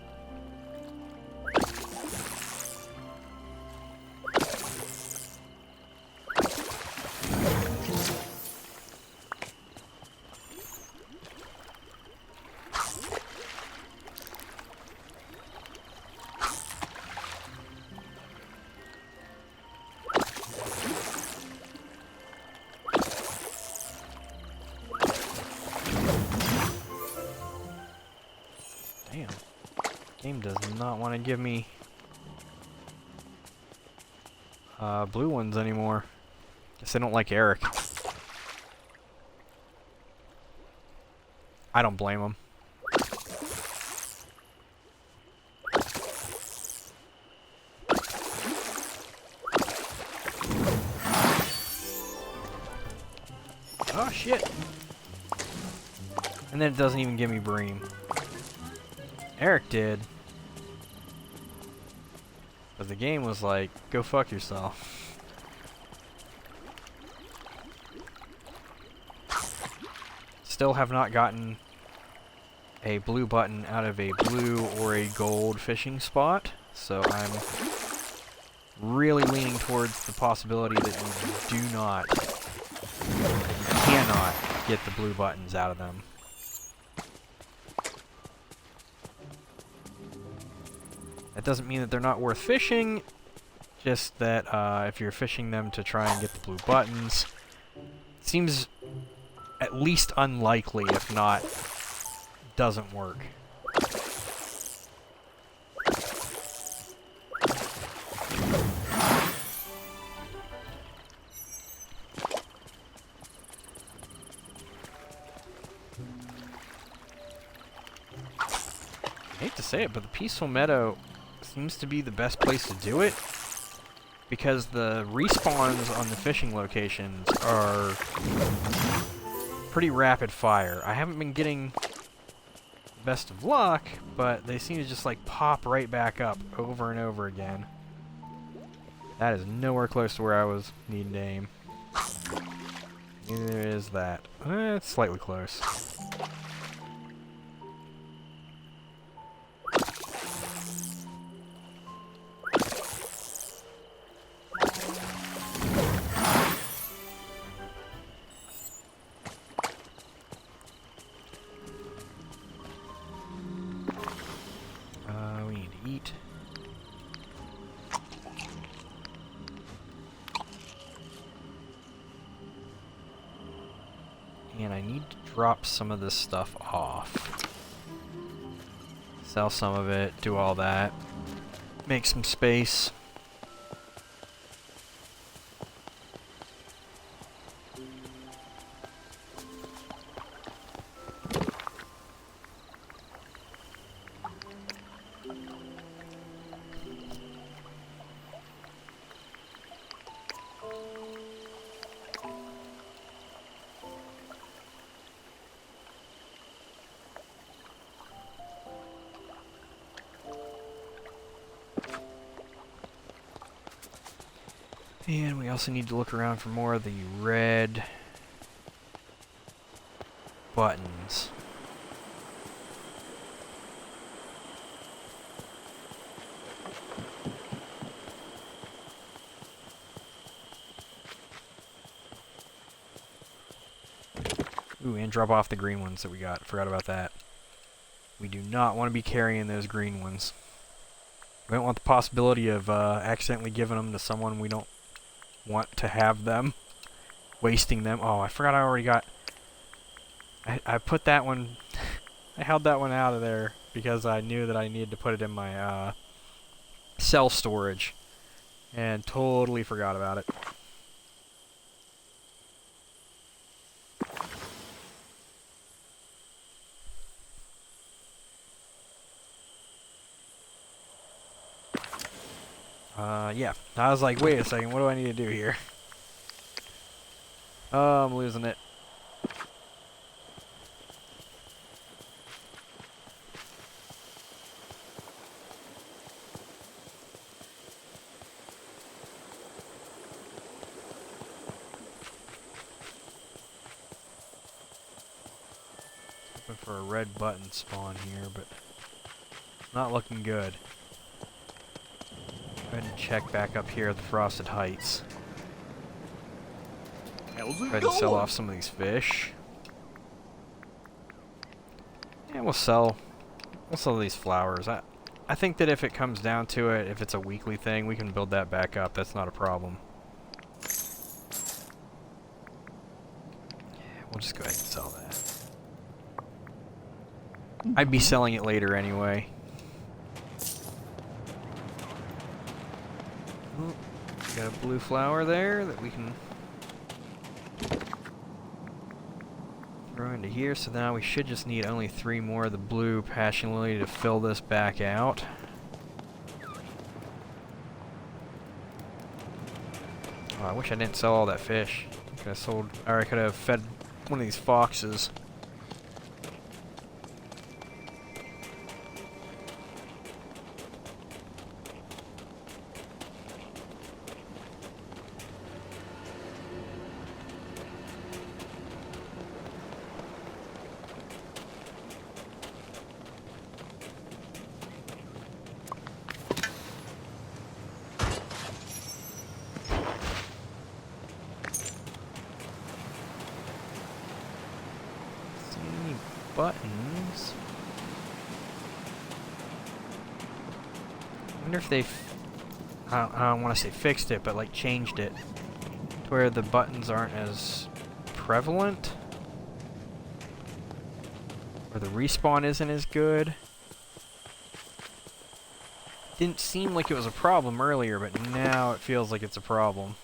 Damn. Game does not want to give me blue ones anymore. Guess they don't like Eric. I don't blame them. Oh shit. And then it doesn't even give me Bream. Eric did. But the game was like, go fuck yourself. Still have not gotten a blue button out of a blue or a gold fishing spot, so I'm really leaning towards the possibility that you cannot get the blue buttons out of them. That doesn't mean that they're not worth fishing, just that if you're fishing them to try and get the blue buttons, it seems at least unlikely, if not, doesn't work. I hate to say it, but the Peaceful Meadow seems to be the best place to do it, because the respawns on the fishing locations are pretty rapid fire. I haven't been getting the best of luck, but they seem to just like pop right back up over and over again. That is nowhere close to where I was needing to aim. Neither is that. It's slightly close. We need to eat. And I need to drop some of this stuff off. Sell some of it, do all that. Make some space. And we also need to look around for more of the red buttons. Ooh, and drop off the green ones that we got. Forgot about that. We do not want to be carrying those green ones. We don't want the possibility of accidentally giving them to someone we don't want to have them. Wasting them. Oh, I forgot I already got... I put that one... I held that one out of there because I knew that I needed to put it in my cell storage. And totally forgot about it. Yeah. I was like, wait a second, what do I need to do here? Oh, I'm losing it. Looking for a red button spawn here, but not looking good. Go ahead and check back up here at the Frosted Heights. How's Go it ahead and sell going? off some of these fish. And we'll sell these flowers. I think that if it comes down to it, if it's a weekly thing, we can build that back up. That's not a problem. We'll just go ahead and sell that. I'd be selling it later anyway. Got a blue flower there that we can throw into here. So now we should just need only 3 more of the blue passion lily to fill this back out. Oh, I wish I didn't sell all that fish. Could have sold, or I could have fed one of these foxes. Buttons. I wonder if they've... I don't want to say fixed it, but like changed it to where the buttons aren't as prevalent. Or the respawn isn't as good. Didn't seem like it was a problem earlier, but now it feels like it's a problem.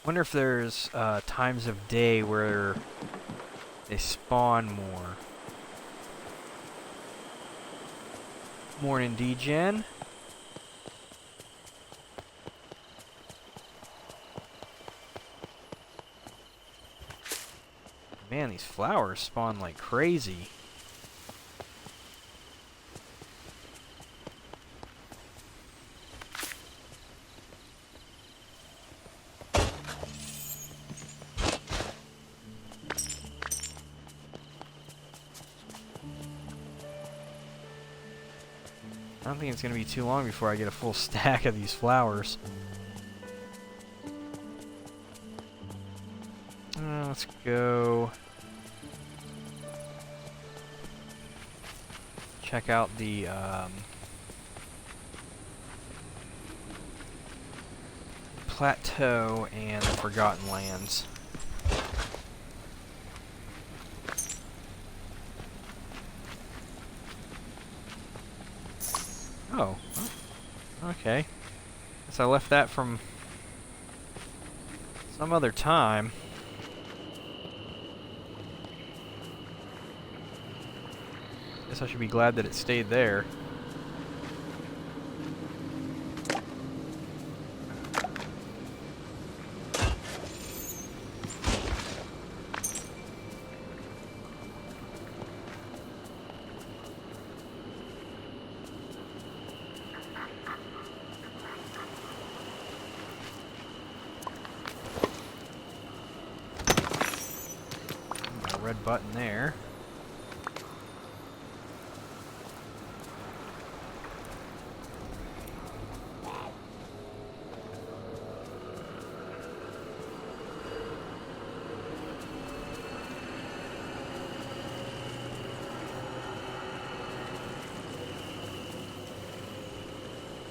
Wonder if there's times of day where they spawn more. Morning, D-Gen. Man, these flowers spawn like crazy. I don't think it's going to be too long before I get a full stack of these flowers. Let's go check out the plateau and the Forgotten Lands. Oh, okay. Guess I left that from some other time. Guess I should be glad that it stayed there. Red button there.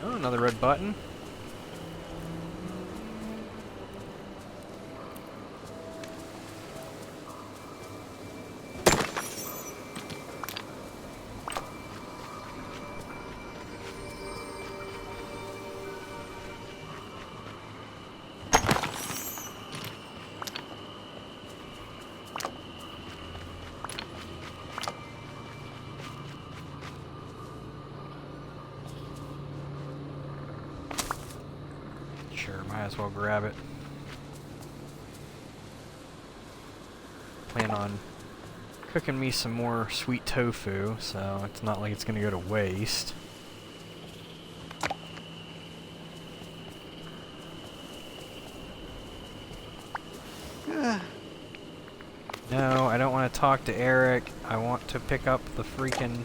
Oh, another red button. Sure, might as well grab it. Plan on cooking me some more sweet tofu, so it's not like it's gonna go to waste. No, I don't want to talk to Eric. I want to pick up the freaking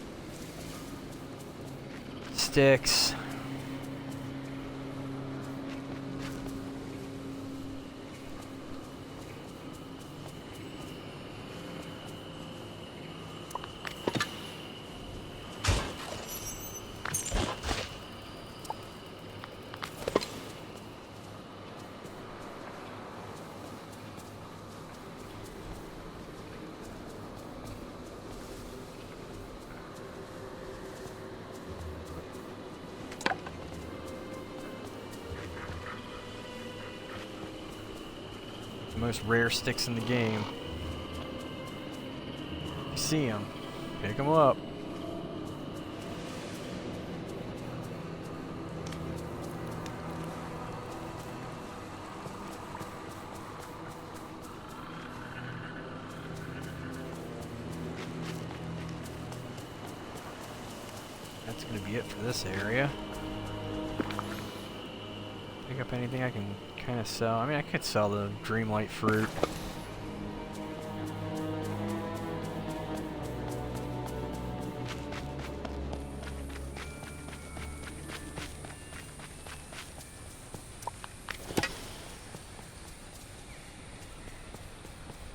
sticks. The most rare sticks in the game. You see them, pick them up. That's going to be it for this area. Pick up anything I can kind of sell. I mean, I could sell the Dreamlight fruit.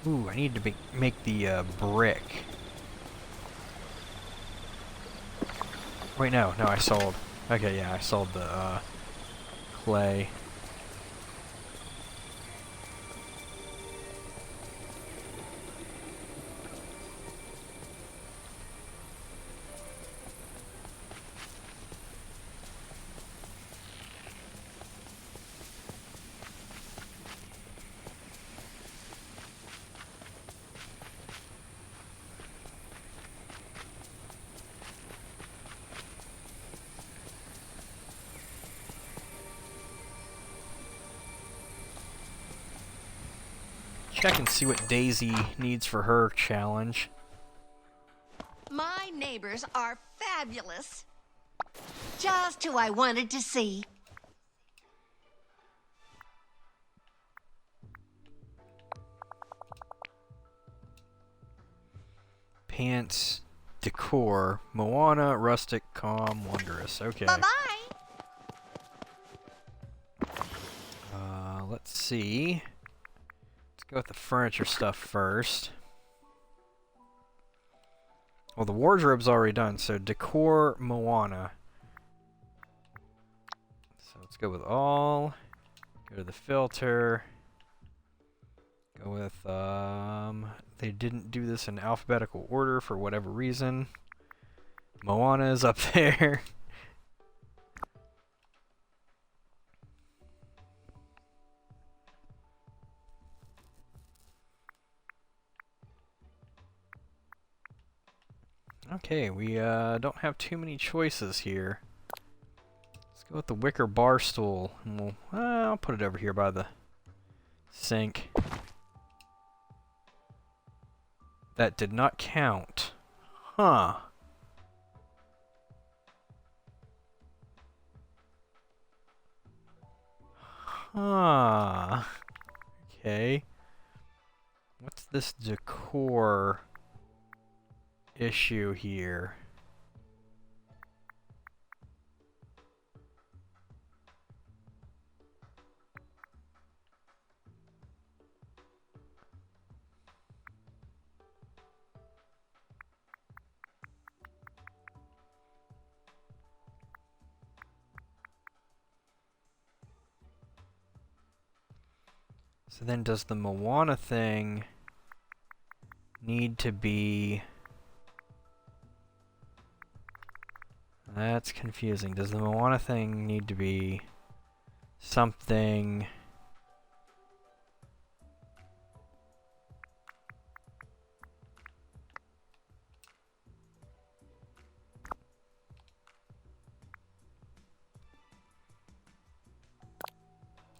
Ooh, I need to make the brick. Wait, no, I sold. Okay, yeah, I sold the clay. check and see what Daisy needs for her challenge. My neighbors are fabulous. Just who I wanted to see. Pants, decor, Moana, rustic, calm, wondrous. Okay. Bye-bye. Let's see. Let's go with the furniture stuff first. Well, the wardrobe's already done, so decor, Moana. So let's go with all. Go to the filter. Go with, they didn't do this in alphabetical order for whatever reason. Moana is up there. Okay, we don't have too many choices here. Let's go with the wicker bar stool. And I'll put it over here by the sink. That did not count. Huh. Huh. Okay. What's this decor issue here? So then does the Moana thing need to be... That's confusing. Does the Moana thing need to be something...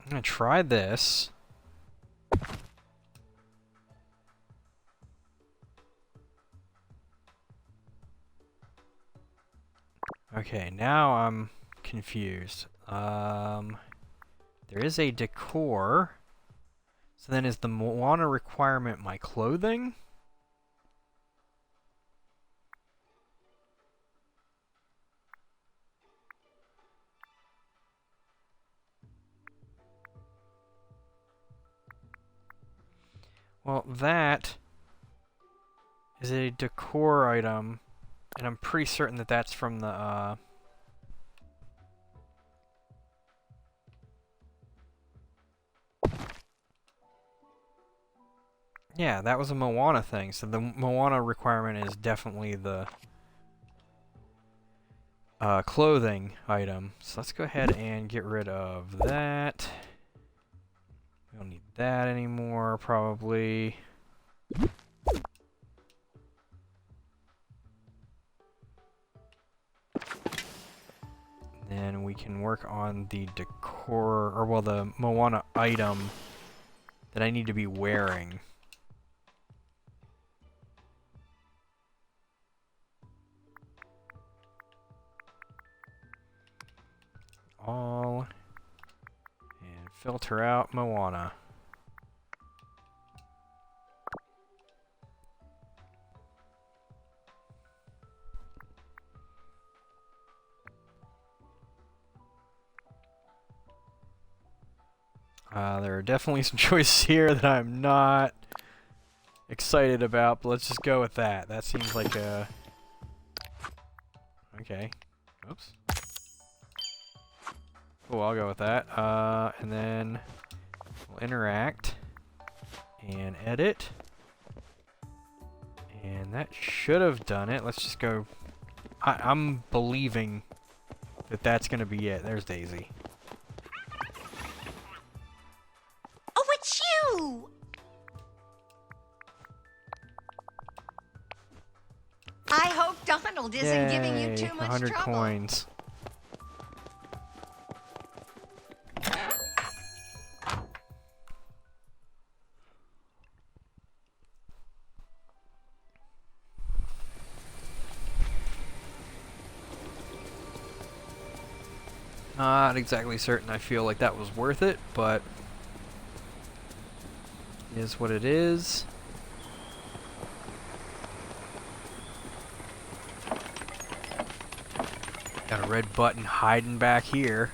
I'm gonna try this. Okay, now I'm confused. There is a decor. So then is the Moana requirement my clothing? Well, that is a decor item. And I'm pretty certain that that's from the, Yeah, that was a Moana thing, so the Moana requirement is definitely the, clothing item. So let's go ahead and get rid of that. We don't need that anymore, probably. Then we can work on the decor, or well, the Moana item that I need to be wearing. All, and filter out Moana. There are definitely some choices here that I'm not excited about, but let's just go with that. That seems like a... Okay. Oops. Cool, I'll go with that. And then we'll interact and edit. And that should have done it. Let's just go... I'm believing that that's going to be it. There's Daisy. Oh, it's you! I hope Donald isn't giving you too much 100 trouble. coins. Not exactly certain I feel like that was worth it, but it is what it is. Got a red button hiding back here.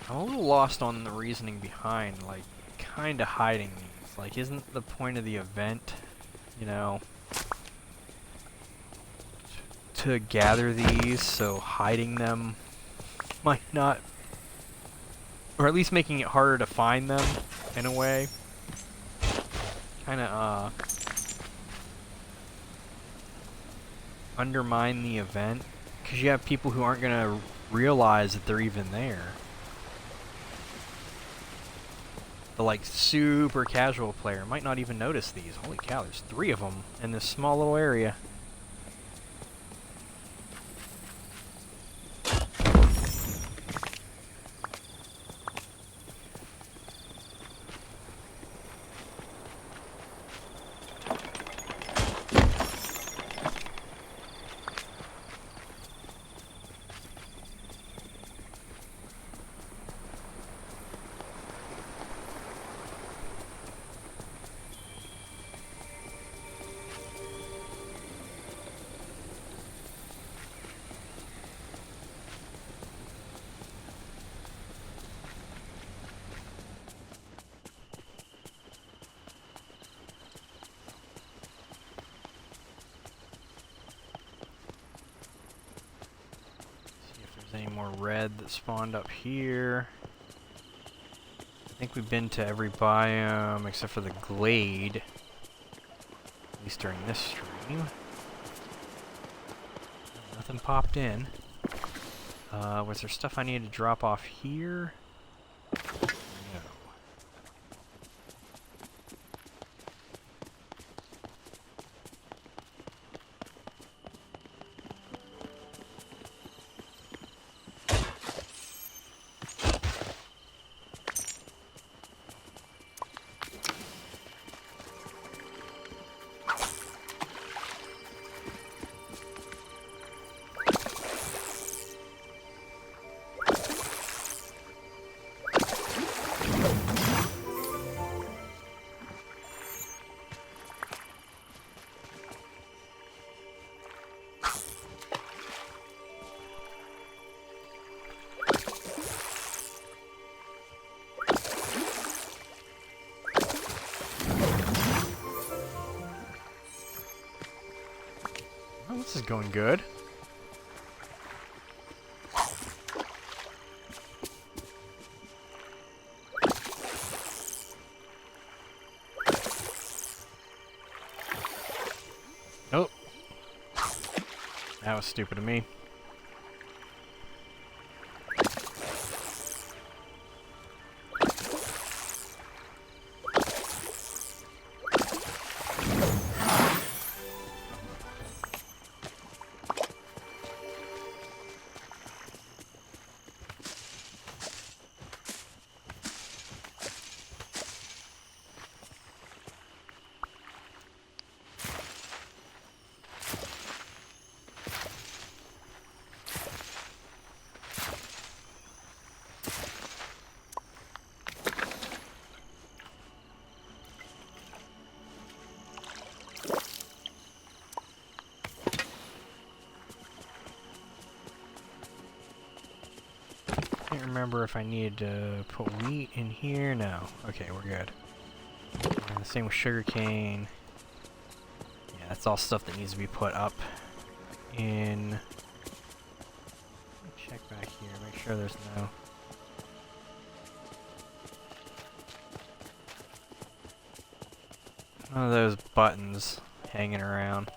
I'm a little lost on the reasoning behind, like, kinda hiding these. Like, isn't the point of the event, you know, to gather these, so hiding them might not, or at least making it harder to find them, in a way. Kinda, undermine the event, because you have people who aren't gonna realize that they're even there. The, like, super casual player might not even notice these. Holy cow, there's 3 of them in this small little area. Any more red that spawned up here. I think we've been to every biome except for the glade, at least during this stream. Nothing popped in. Was there stuff I needed to drop off here? No. Oh, this is going good. Oh. That was stupid of me. Can't remember if I needed to put wheat in here. No. Okay, we're good. And the same with sugarcane. Yeah, that's all stuff that needs to be put up in. Let me check back here, make sure there's no. One of those buttons hanging around.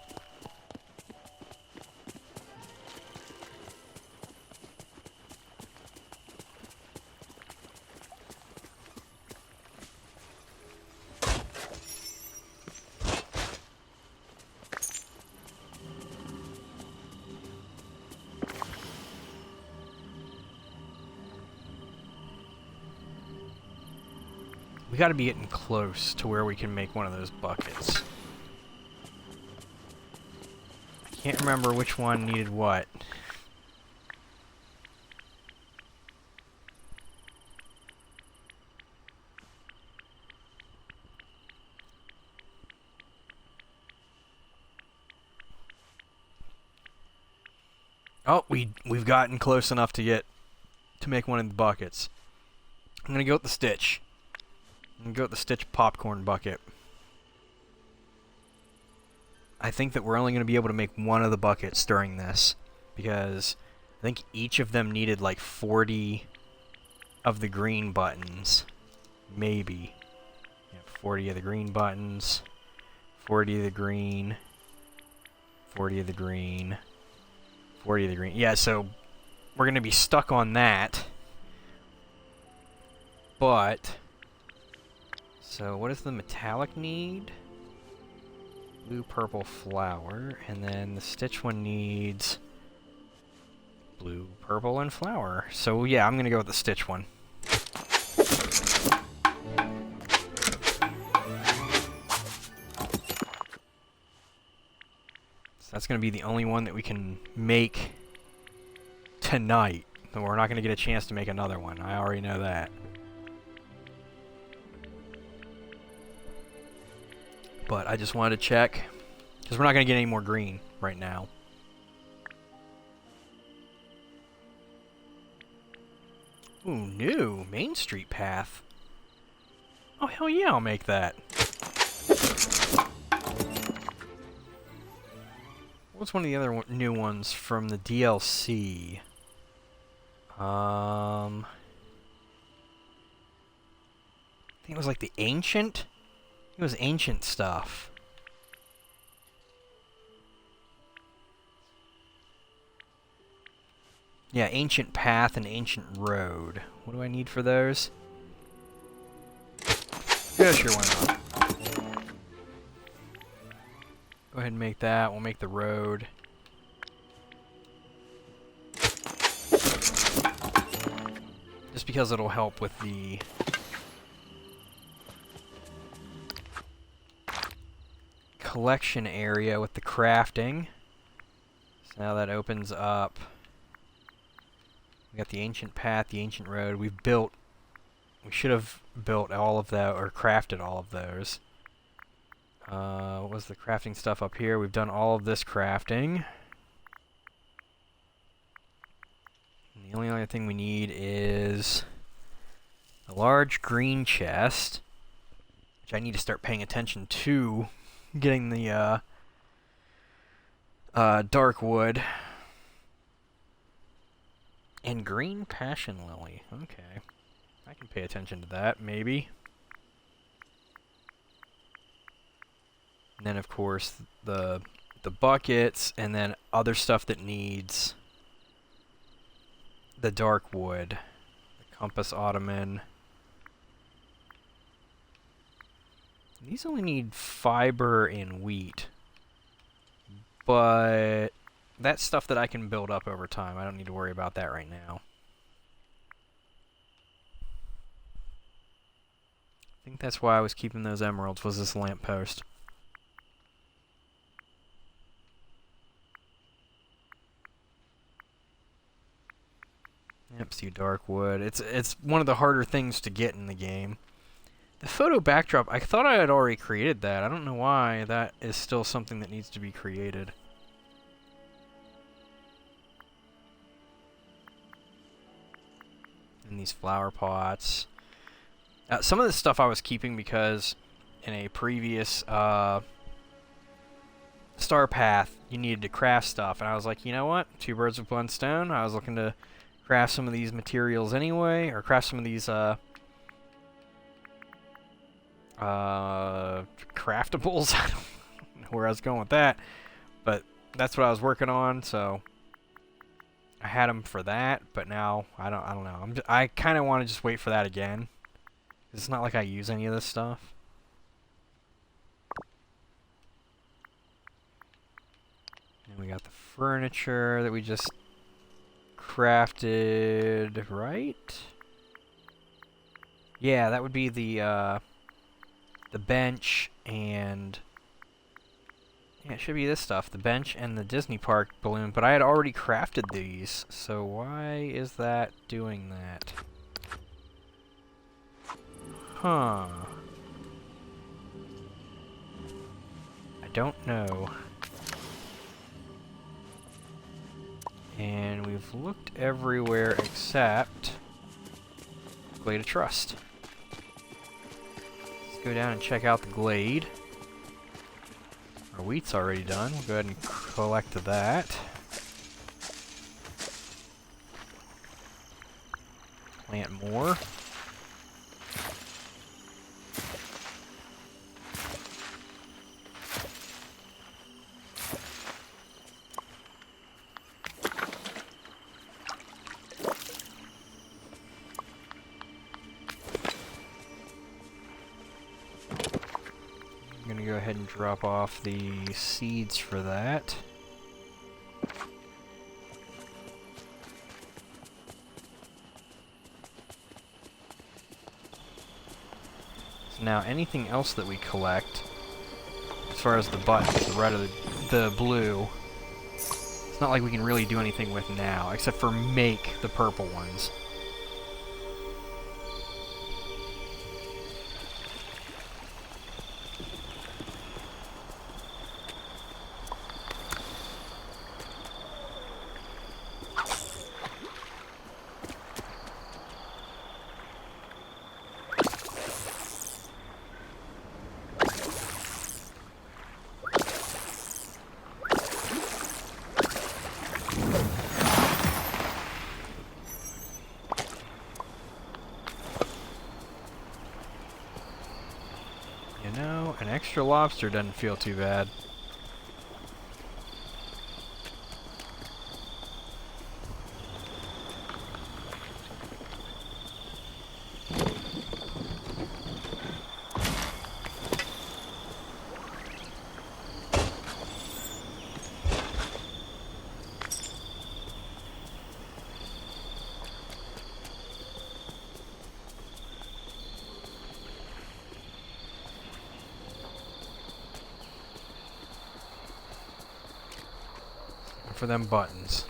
We gotta be getting close to where we can make one of those buckets. Can't remember which one needed what. Oh, we've gotten close enough to make one of the buckets. I'm gonna go with the Stitch. I'm gonna go with the Stitch popcorn bucket. I think that we're only gonna be able to make one of the buckets during this, because I think each of them needed like 40 of the green buttons. Maybe. Yeah, 40 of the green buttons, 40 of the green, 40 of the green, 40 of the green. Yeah, so we're going to be stuck on that. But, so what does the metallic need? Blue, purple, flower. And then the Stitch one needs blue, purple, and flower. So yeah, I'm going to go with the Stitch one. So that's going to be the only one that we can make tonight. And we're not going to get a chance to make another one. I already know that. But I just wanted to check, because we're not going to get any more green right now. Ooh, new Main Street path. Oh, hell yeah, I'll make that. What's one of the other new ones from the DLC? I think it was like the Ancient? It was Ancient stuff. Yeah, Ancient Path and Ancient Road. What do I need for those? Yeah, sure, why not? Go ahead and make that. We'll make the road. Just because it'll help with the collection area with the crafting. So now that opens up. We got the Ancient Path, the Ancient Road. We should have built all of that, or crafted all of those. What was the crafting stuff up here? We've done all of this crafting. And the only other thing we need is a large green chest, which I need to start paying attention to, getting the dark wood. And green passion lily. Okay. I can pay attention to that, maybe. And then, of course, the buckets, and then other stuff that needs the dark wood. The compass ottoman. These only need fiber and wheat. But that's stuff that I can build up over time. I don't need to worry about that right now. I think that's why I was keeping those emeralds, was this lamppost. Yep, see dark wood. It's one of the harder things to get in the game. The photo backdrop, I thought I had already created that. I don't know why that is still something that needs to be created. And these flower pots. Some of this stuff I was keeping because in a previous Star Path, you needed to craft stuff. And I was like, you know what? Two birds with one stone. I was looking to craft some of these materials anyway, or craft some of these craftables. I don't know where I was going with that, but that's what I was working on, so I had them for that. But now I don't know. I kind of want to just wait for that again. It's not like I use any of this stuff. And we got the furniture that we just crafted, right? Yeah, that would be the bench and Yeah, it should be this stuff, the bench and the Disney Park balloon, but I had already crafted these, so why is that doing that? Huh. I don't know. And we've looked everywhere except Glade of Trust. Let's go down and check out the glade. Our wheat's already done. We'll go ahead and collect that. Plant more. I'm gonna go ahead and drop off the seeds for that. So now anything else that we collect, as far as the buttons, the red or the blue, it's not like we can really do anything with now, except for make the purple ones. You know, an extra lobster doesn't feel too bad. For them buttons.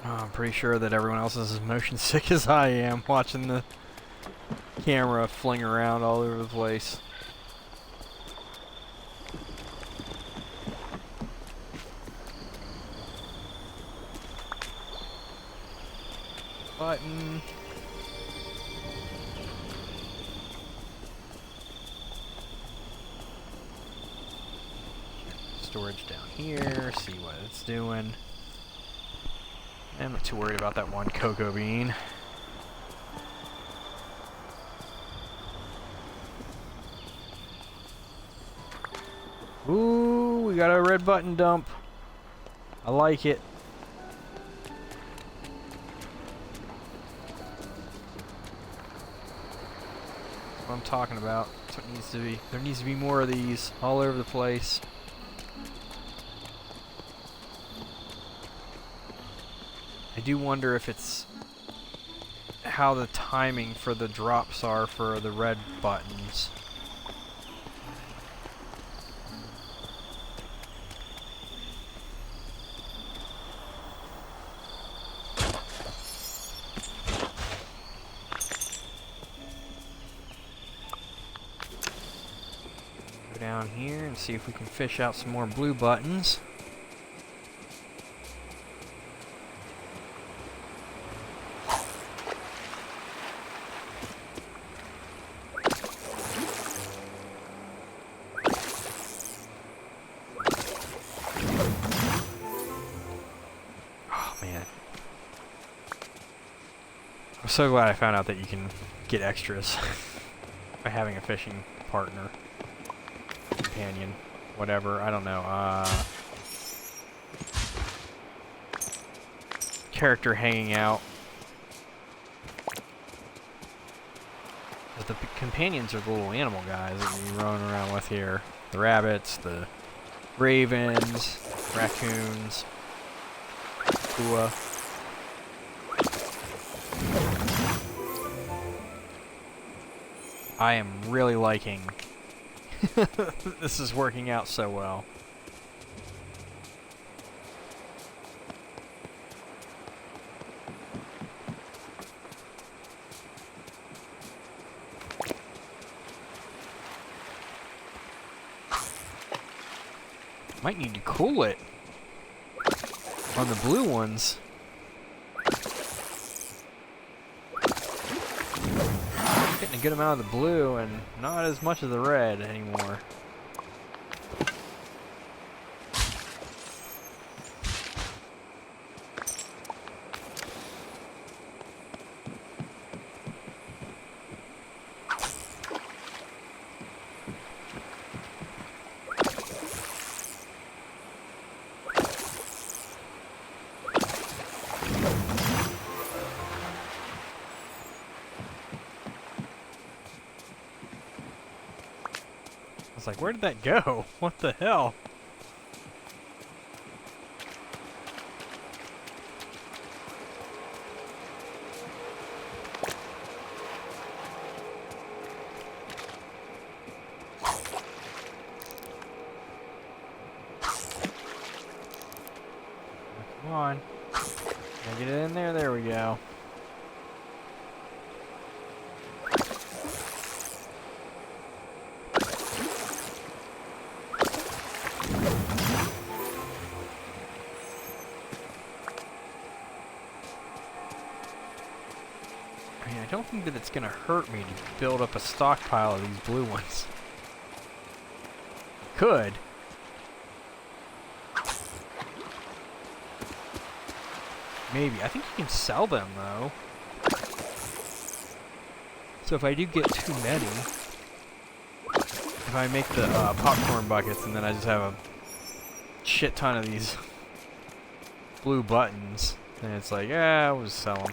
Oh, I'm pretty sure that everyone else is as motion sick as I am watching the camera fling around all over the place. Button. Storage down here, see what it's doing. I'm not too worried about that one cocoa bean. Ooh, we got a red button dump. I like it. That's what I'm talking about. That's what needs to be. There needs to be more of these all over the place. I do wonder if it's how the timing for the drops are for the red buttons. Go down here and see if we can fish out some more blue buttons. I'm so glad I found out that you can get extras by having a fishing partner, companion, whatever, I don't know, character hanging out. But the companions are the little animal guys that you're running around with here. The rabbits, the ravens, raccoons, kua. I am really liking. This is working out so well. Might need to cool it on the blue ones. Getting a good amount of the blue and not as much of the red anymore. It's like, where did that go? What the hell? Come on. Gotta get it in there. There we go. I don't think that it's gonna hurt me to build up a stockpile of these blue ones. Could. Maybe. I think you can sell them though. So if I do get too many, if I make the popcorn buckets and then I just have a shit ton of these blue buttons, then it's like, yeah, I'll just sell them.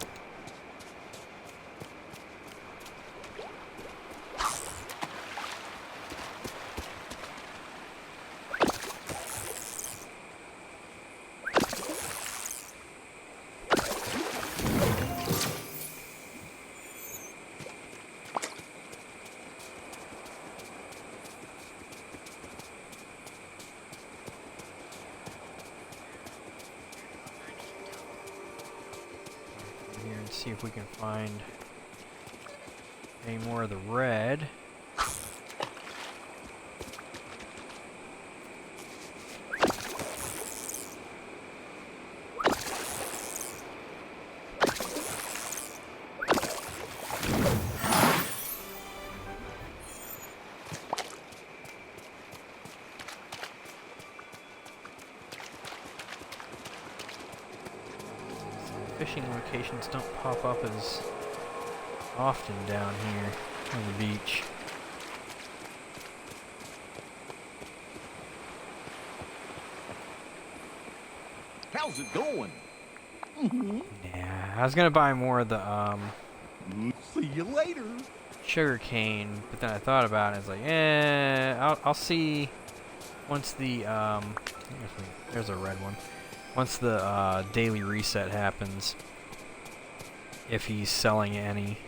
Here and see if we can find any more of the red. Fishing locations don't pop up as often down here on the beach. How's it going? Yeah, I was gonna buy more of the See you later. sugar cane, but then I thought about it. It's like, I'll see once the there's a red one. Once the daily reset happens, if he's selling any.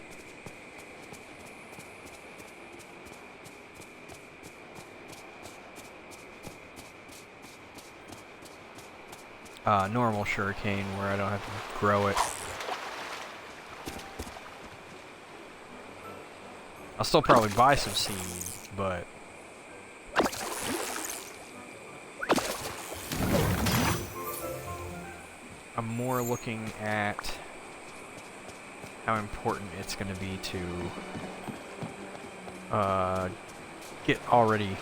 Normal sugarcane where I don't have to grow it. I'll still probably buy some seed, but I'm more looking at how important it's going to be to get already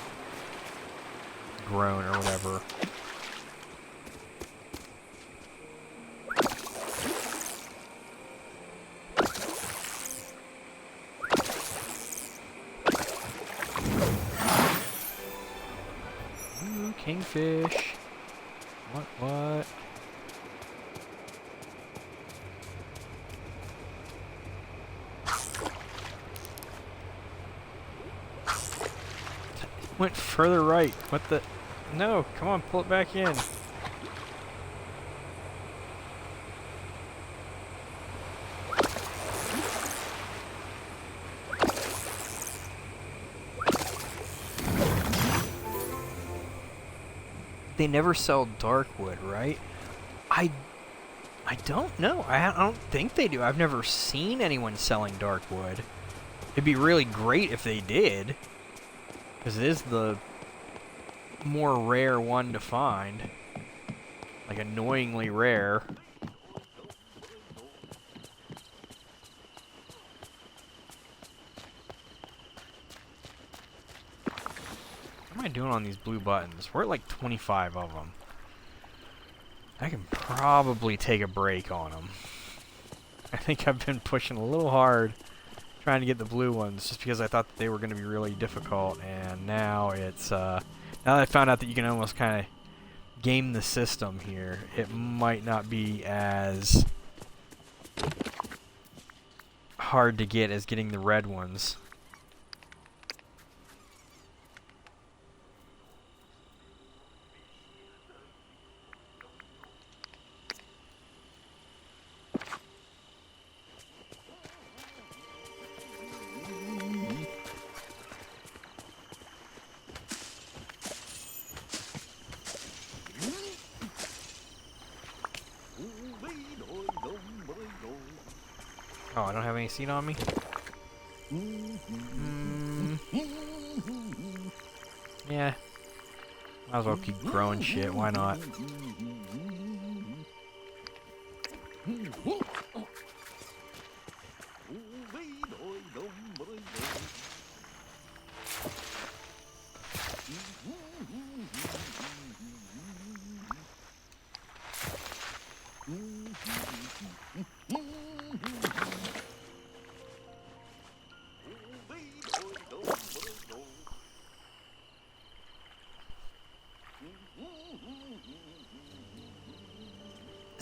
grown or whatever. Ooh, kingfish. What? Went further right. What the? No, come on, pull it back in. they never sell dark wood, right? I don't know. I don't think they do. I've never seen anyone selling dark wood. It'd be really great if they did, because it is the more rare one to find. Like, annoyingly rare. What am I doing on these blue buttons? We're at like 25 of them. I can probably take a break on them. I think I've been pushing a little hard trying to get the blue ones just because I thought that they were going to be really difficult, and now it's now that I found out that you can almost kind of game the system here, it might not be as hard to get as getting the red ones. Oh, I don't have any seed on me? Yeah. Might as well keep growing shit, why not?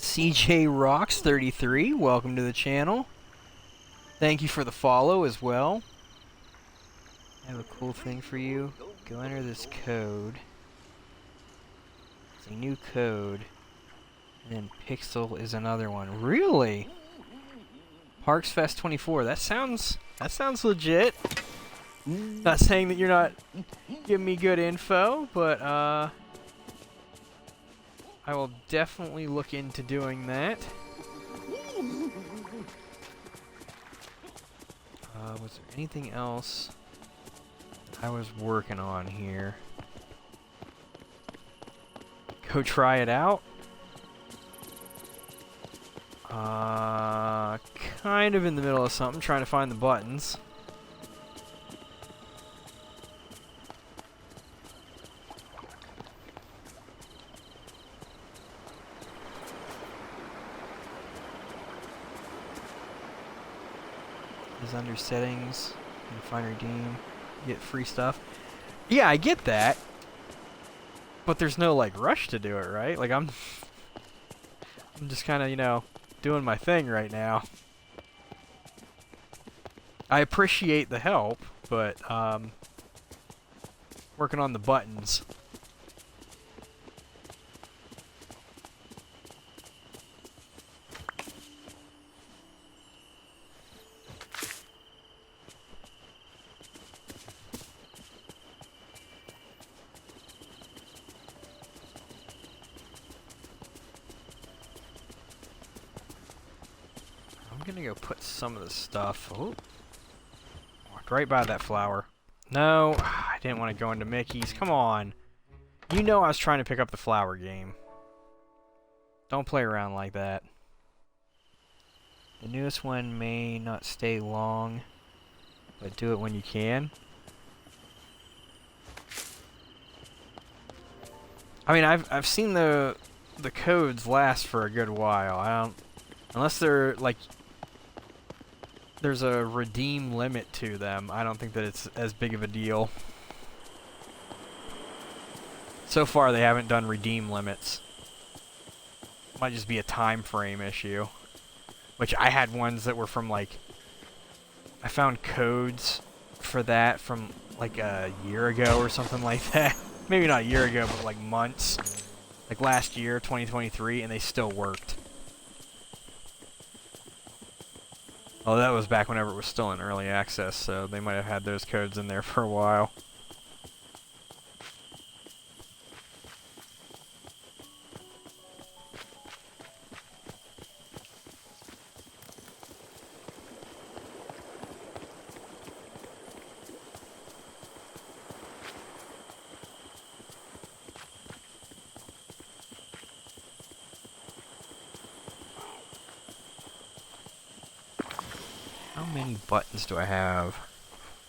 CJ Rocks 33, welcome to the channel. Thank you for the follow as well. I have a cool thing for you. Go enter this code. It's a new code. And then Pixel is another one. Really? Parks Fest 24. That sounds legit. Not saying that you're not giving me good info, but I will definitely look into doing that. Was there anything else I was working on here? Go try it out. Kind of in the middle of something, trying to find the buttons. Is under settings, you can find redeem, get free stuff. Yeah, I get that. But there's no like rush to do it, right? Like I'm just kind of, you know, doing my thing right now. I appreciate the help, but working on the buttons. I'm gonna go put some of the stuff. Oh, walked right by that flower. No, I didn't want to go into Mickey's. Come on. You know I was trying to pick up the flower game. Don't play around like that. The newest one may not stay long, but do it when you can. I mean, I've seen the codes last for a good while. I don't, unless they're like there's a redeem limit to them, I don't think that it's as big of a deal. So far, they haven't done redeem limits. Might just be a time frame issue. Which I had ones that were from like, I found codes for that from like a year ago or something like that. Maybe not a year ago, but like months. Like last year, 2023, and they still worked. Oh, that was back whenever it was still in early access, so they might have had those codes in there for a while. How many buttons do I have?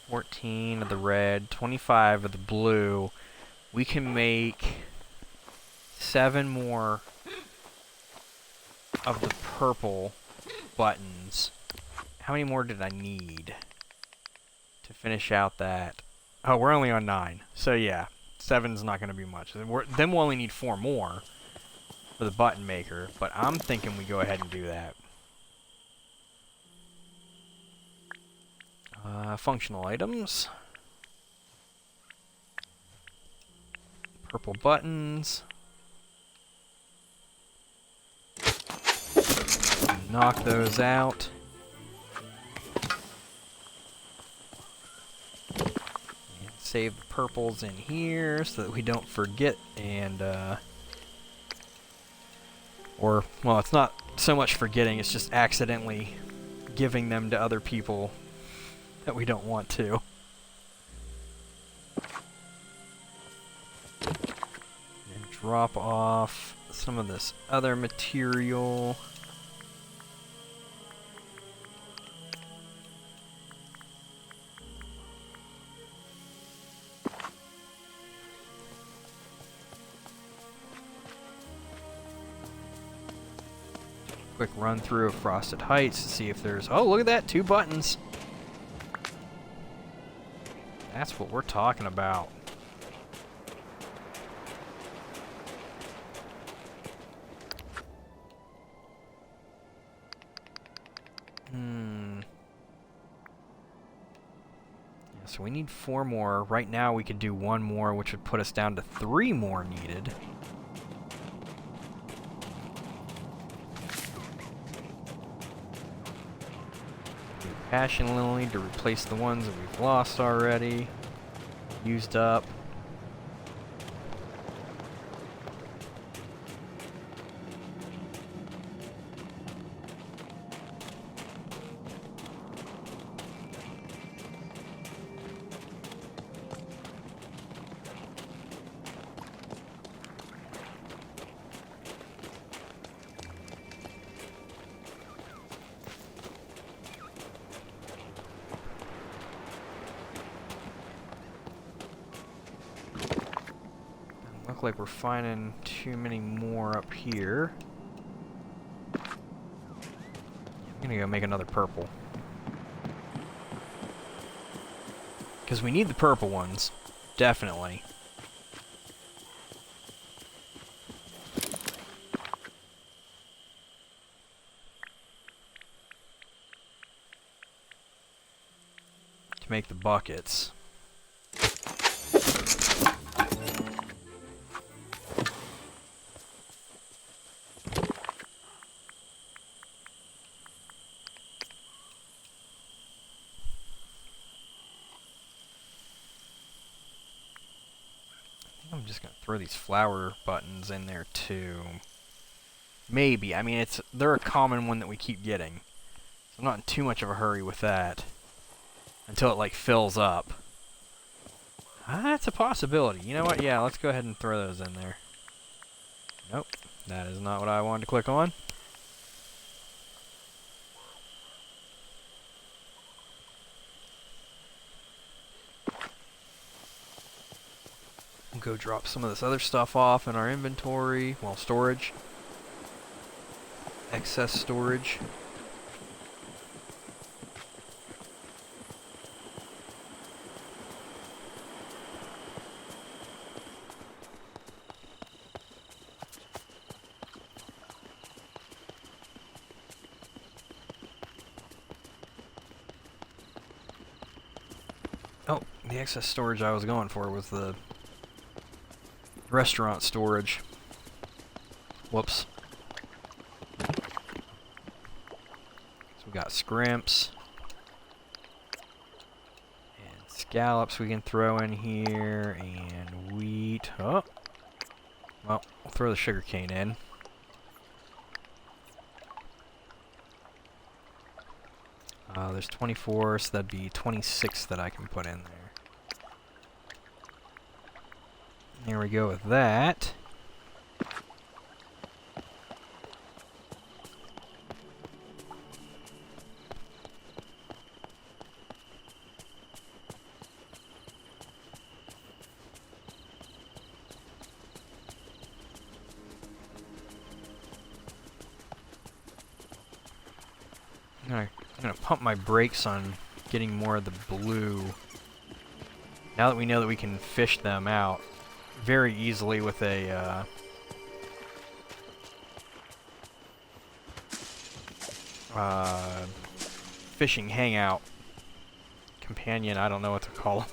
14 of the red, 25 of the blue. We can make 7 more of the purple buttons. How many more did I need to finish out that? Oh, we're only on 9. So yeah, 7's not going to be much. Then we'll only need 4 more for the button maker, but I'm thinking we go ahead and do that. Functional items. Purple buttons. Knock those out. And save the purples in here so that we don't forget and, or, well, it's not so much forgetting, it's just accidentally giving them to other people that we don't want to. And drop off some of this other material. Quick run through of Frosted Heights to see if there's... Oh, look at that! 2 buttons! That's what we're talking about. Yeah, so we need 4 more. Right now we could do 1 more, which would put us down to 3 more needed. Passion Lily to replace the ones that we've lost already. Used up. Look like we're finding too many more up here. I'm gonna go make another purple. Because we need the purple ones. Definitely. To make the buckets. I'm just gonna throw these flower buttons in there too. Maybe. I mean, they're a common one that we keep getting. So I'm not in too much of a hurry with that. Until it, like, fills up. That's a possibility. You know what? Yeah, let's go ahead and throw those in there. Nope. That is not what I wanted to click on. We'll go drop some of this other stuff off in our inventory. Well, storage. Excess storage. Oh, the excess storage I was going for was the restaurant storage. Whoops. So we got scrimps. And scallops we can throw in here. And wheat. Oh. Well, we'll throw the sugarcane in. There's 24, so that'd be 26 that I can put in there. There we go with that. I'm gonna pump my brakes on getting more of the blue. Now that we know that we can fish them out very easily with a fishing hangout companion, I don't know what to call them.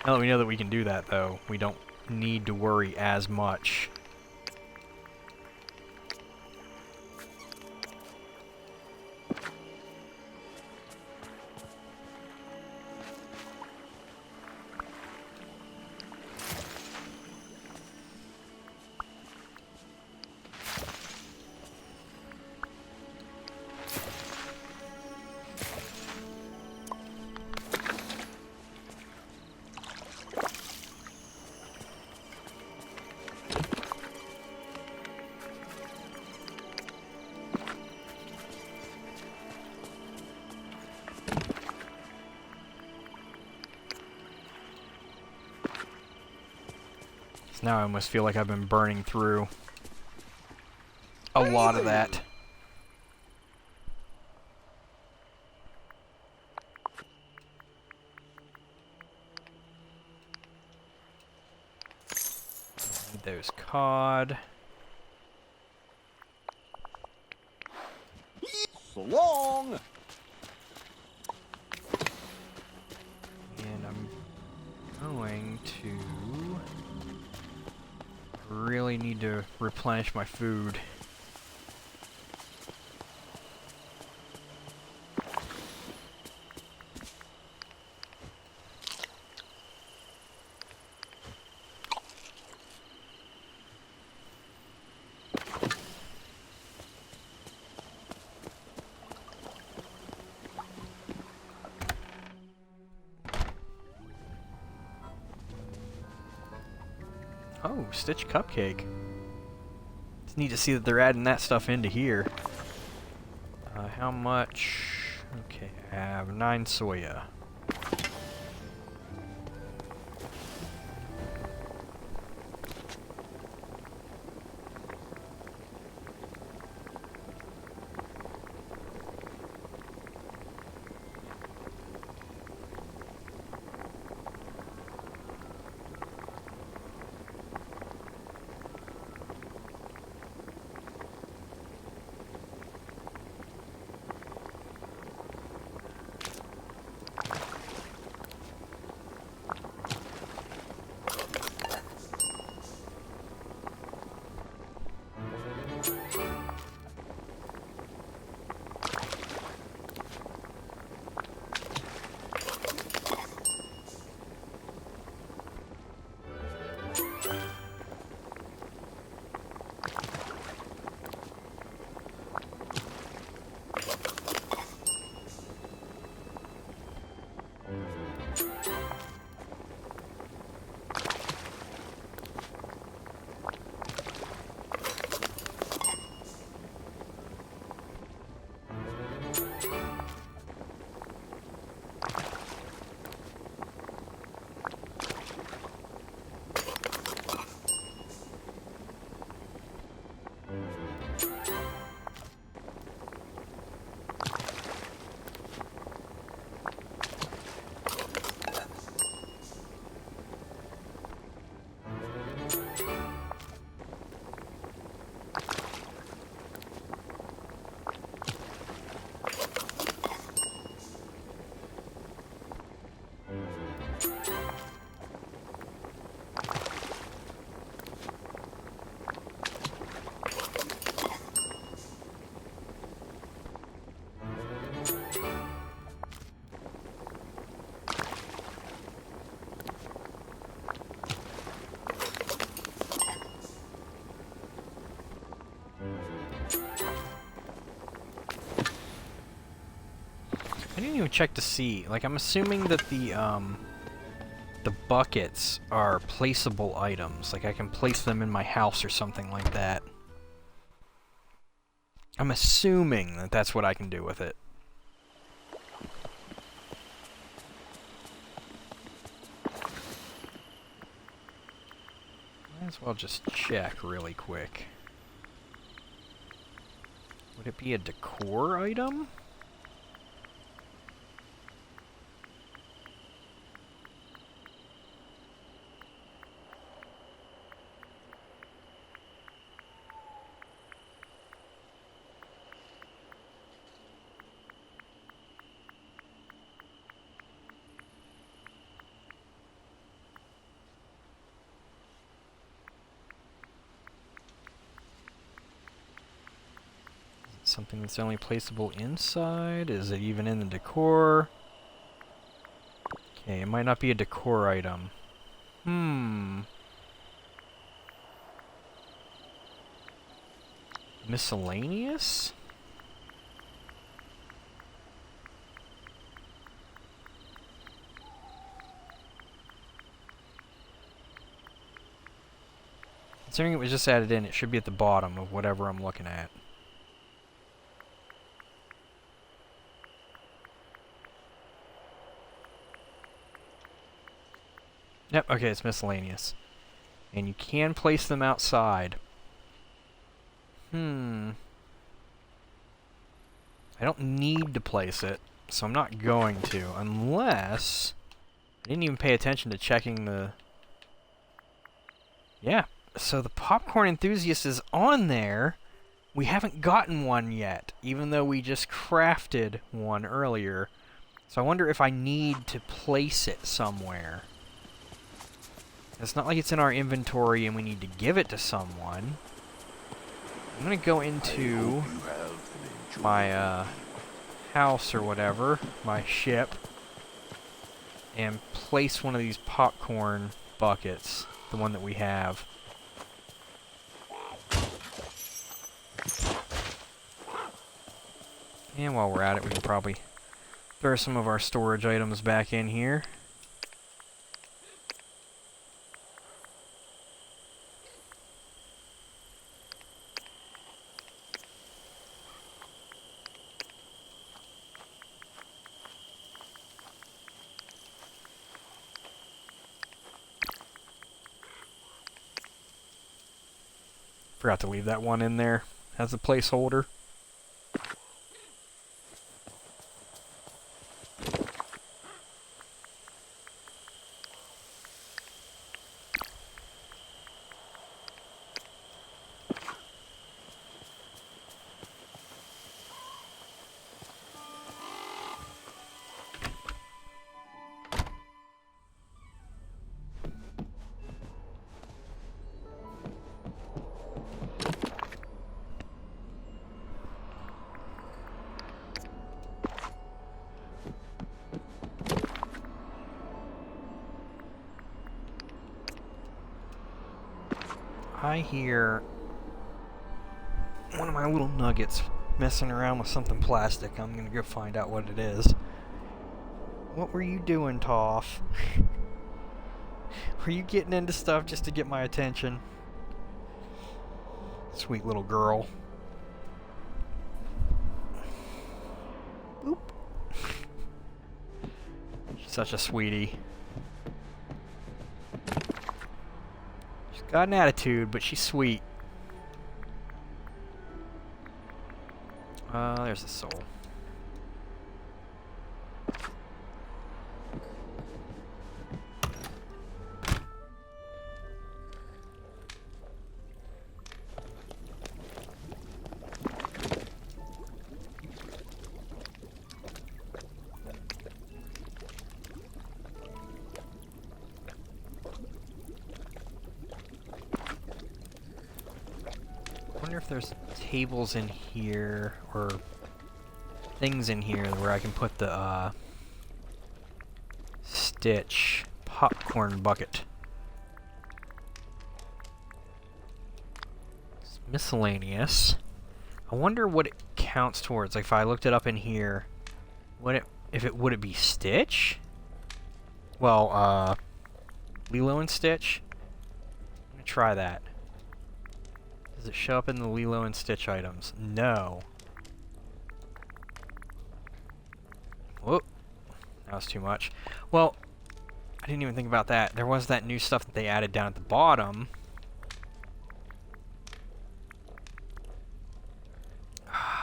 Now that we know that we can do that, though, we don't need to worry as much. Now I almost feel like I've been burning through a lot of that. Need those cod. So long. And I'm going to really need to replenish my food. Oh, Stitch Cupcake. It's neat to see that they're adding that stuff into here. How much? Okay, I have 9 soya. I didn't even check to see. Like, I'm assuming that the buckets are placeable items. Like, I can place them in my house or something like that. I'm assuming that that's what I can do with it. Might as well just check really quick. Would it be a decor item? Something that's only placeable inside? Is it even in the decor? Okay, it might not be a decor item. Miscellaneous? Considering it was just added in, it should be at the bottom of whatever I'm looking at. Yep, okay, it's miscellaneous. And you can place them outside. I don't need to place it, so I'm not going to, unless... I didn't even pay attention to checking the... Yeah, so the popcorn enthusiast is on there. We haven't gotten one yet, even though we just crafted one earlier. So I wonder if I need to place it somewhere. It's not like it's in our inventory and we need to give it to someone. I'm gonna go into my house or whatever, my ship, and place one of these popcorn buckets, the one that we have. And while we're at it, we can probably throw some of our storage items back in here. Forgot to leave that one in there as a placeholder. I hear one of my little nuggets messing around with something plastic. I'm gonna go find out what it is. What were you doing, Toph? Were you getting into stuff just to get my attention? Sweet little girl. Boop. She's such a sweetie. Got an attitude, but she's sweet. There's the soul. I wonder if there's tables in here, or things in here where I can put the, Stitch popcorn bucket. It's miscellaneous. I wonder what it counts towards. Like, if I looked it up in here, would it be Stitch? Well, Lilo and Stitch? I'm gonna try that. Does it show up in the Lilo and Stitch items? No. Whoop. That was too much. Well, I didn't even think about that. There was that new stuff that they added down at the bottom.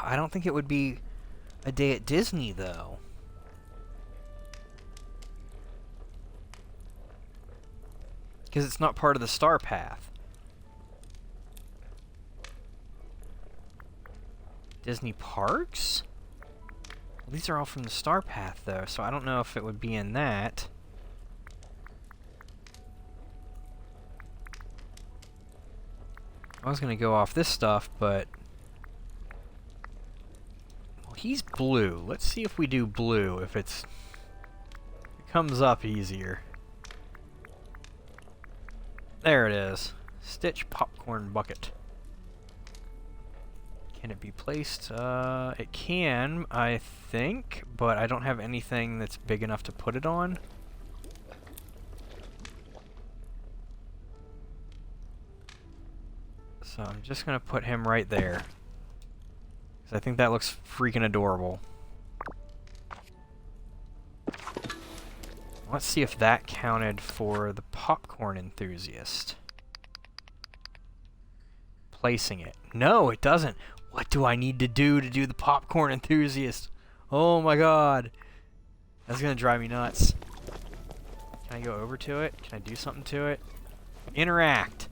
I don't think it would be a day at Disney, though. Because it's not part of the Star Path. Disney Parks? Well, these are all from the Star Path, though, so I don't know if it would be in that. I was going to go off this stuff, but he's blue. Let's see if we do blue, if it comes up easier. There it is. Stitch popcorn bucket. Can it be placed? It can, I think, but I don't have anything that's big enough to put it on. So I'm just gonna put him right there, because I think that looks freaking adorable. Let's see if that counted for the popcorn enthusiast. Placing it. No, it doesn't. What do I need to do the popcorn enthusiast? Oh my god. That's gonna drive me nuts. Can I go over to it? Can I do something to it? Interact.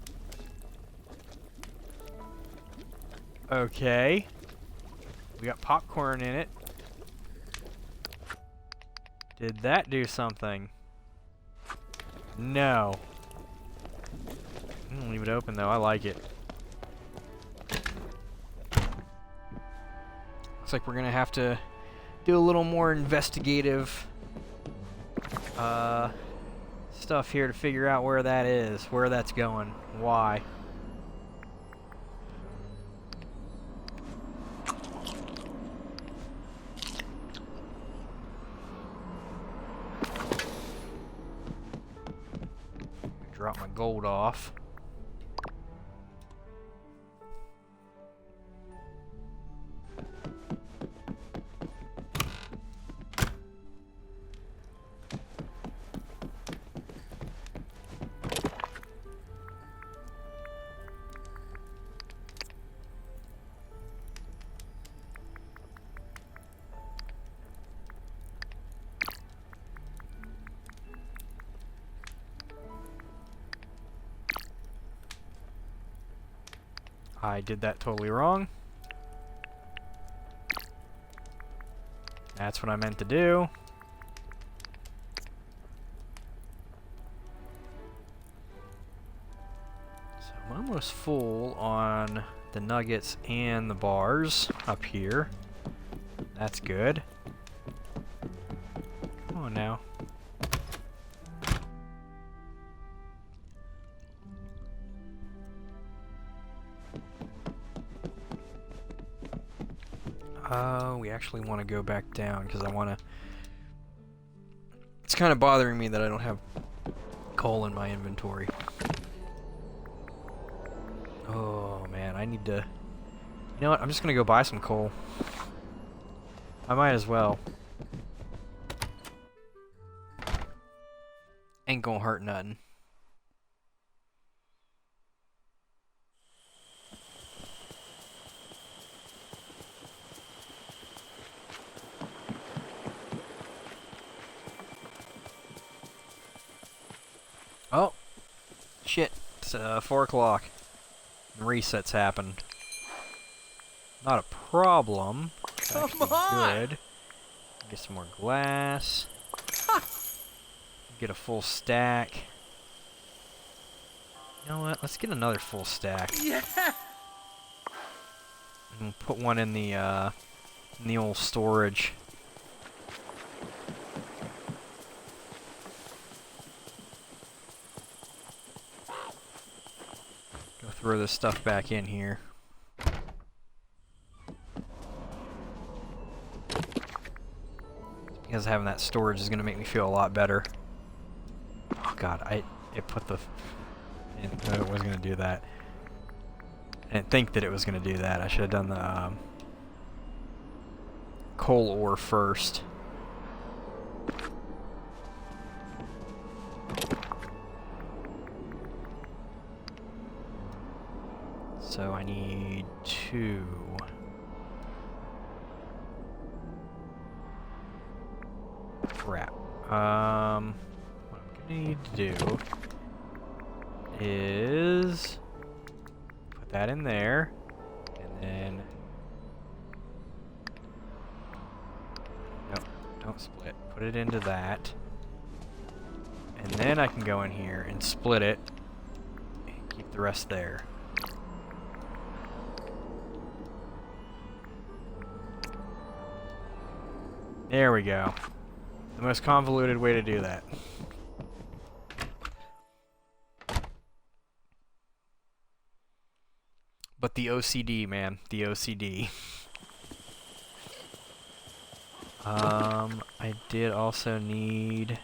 Okay. We got popcorn in it. Did that do something? No. I'm gonna leave it open though, I like it. Looks like we're gonna have to do a little more investigative stuff here to figure out where that is, where that's going, why. Drop my gold off. I did that totally wrong. That's what I meant to do. So I'm almost full on the nuggets and the bars up here. That's good. Come on now. We actually want to go back down because I want to... It's kind of bothering me that I don't have coal in my inventory. Oh man, I need to... You know what? I'm just going to go buy some coal. I might as well. Ain't gonna hurt nothing. Oh, shit, it's 4 o'clock. Resets happened. Not a problem. Come Actually on! good. Get some more glass. Get a full stack. You know what, let's get another full stack. Yeah! And put one in the old storage. Throw this stuff back in here. Because having that storage is going to make me feel a lot better. Oh god, it put the... It was going to do that. I didn't think that it was going to do that. I should have done the coal ore first. So I need 2. Crap. What I'm gonna need to do is put that in there, and then no, don't split. Put it into that, and then I can go in here and split it and keep the rest there. There we go. The most convoluted way to do that. But the OCD, man. The OCD. I did also need...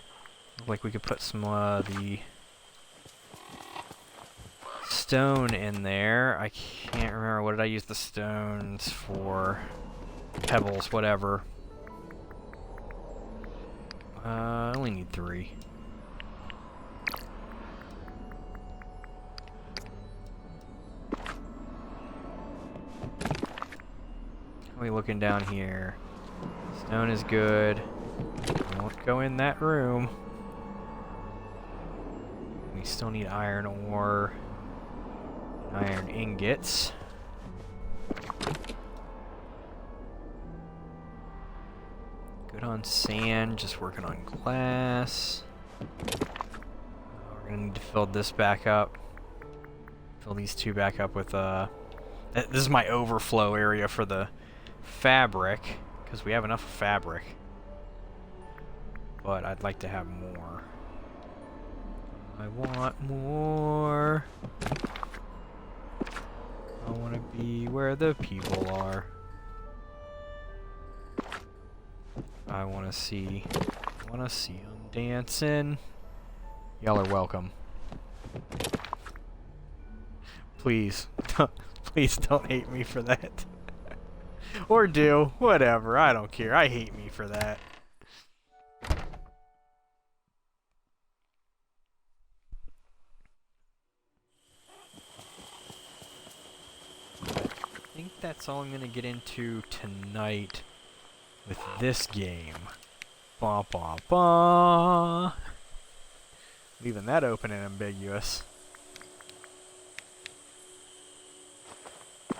Like, we could put some, the... stone in there. I can't remember. What did I use the stones for? Pebbles, whatever. I only need 3. How are we looking down here? Stone is good. Won't go in that room. We still need iron ore. Iron ingots. Good on sand, just working on glass. We're gonna need to fill this back up. Fill these 2 back up with, this is my overflow area for the fabric, because we have enough fabric. But I'd like to have more. I want more. I want to be where the people are. I want to see them dancing. Y'all are welcome. Please, please don't hate me for that. Or do, whatever, I don't care. I hate me for that. I think that's all I'm gonna get into tonight with this game. Ba ba ba. Leaving that open and ambiguous.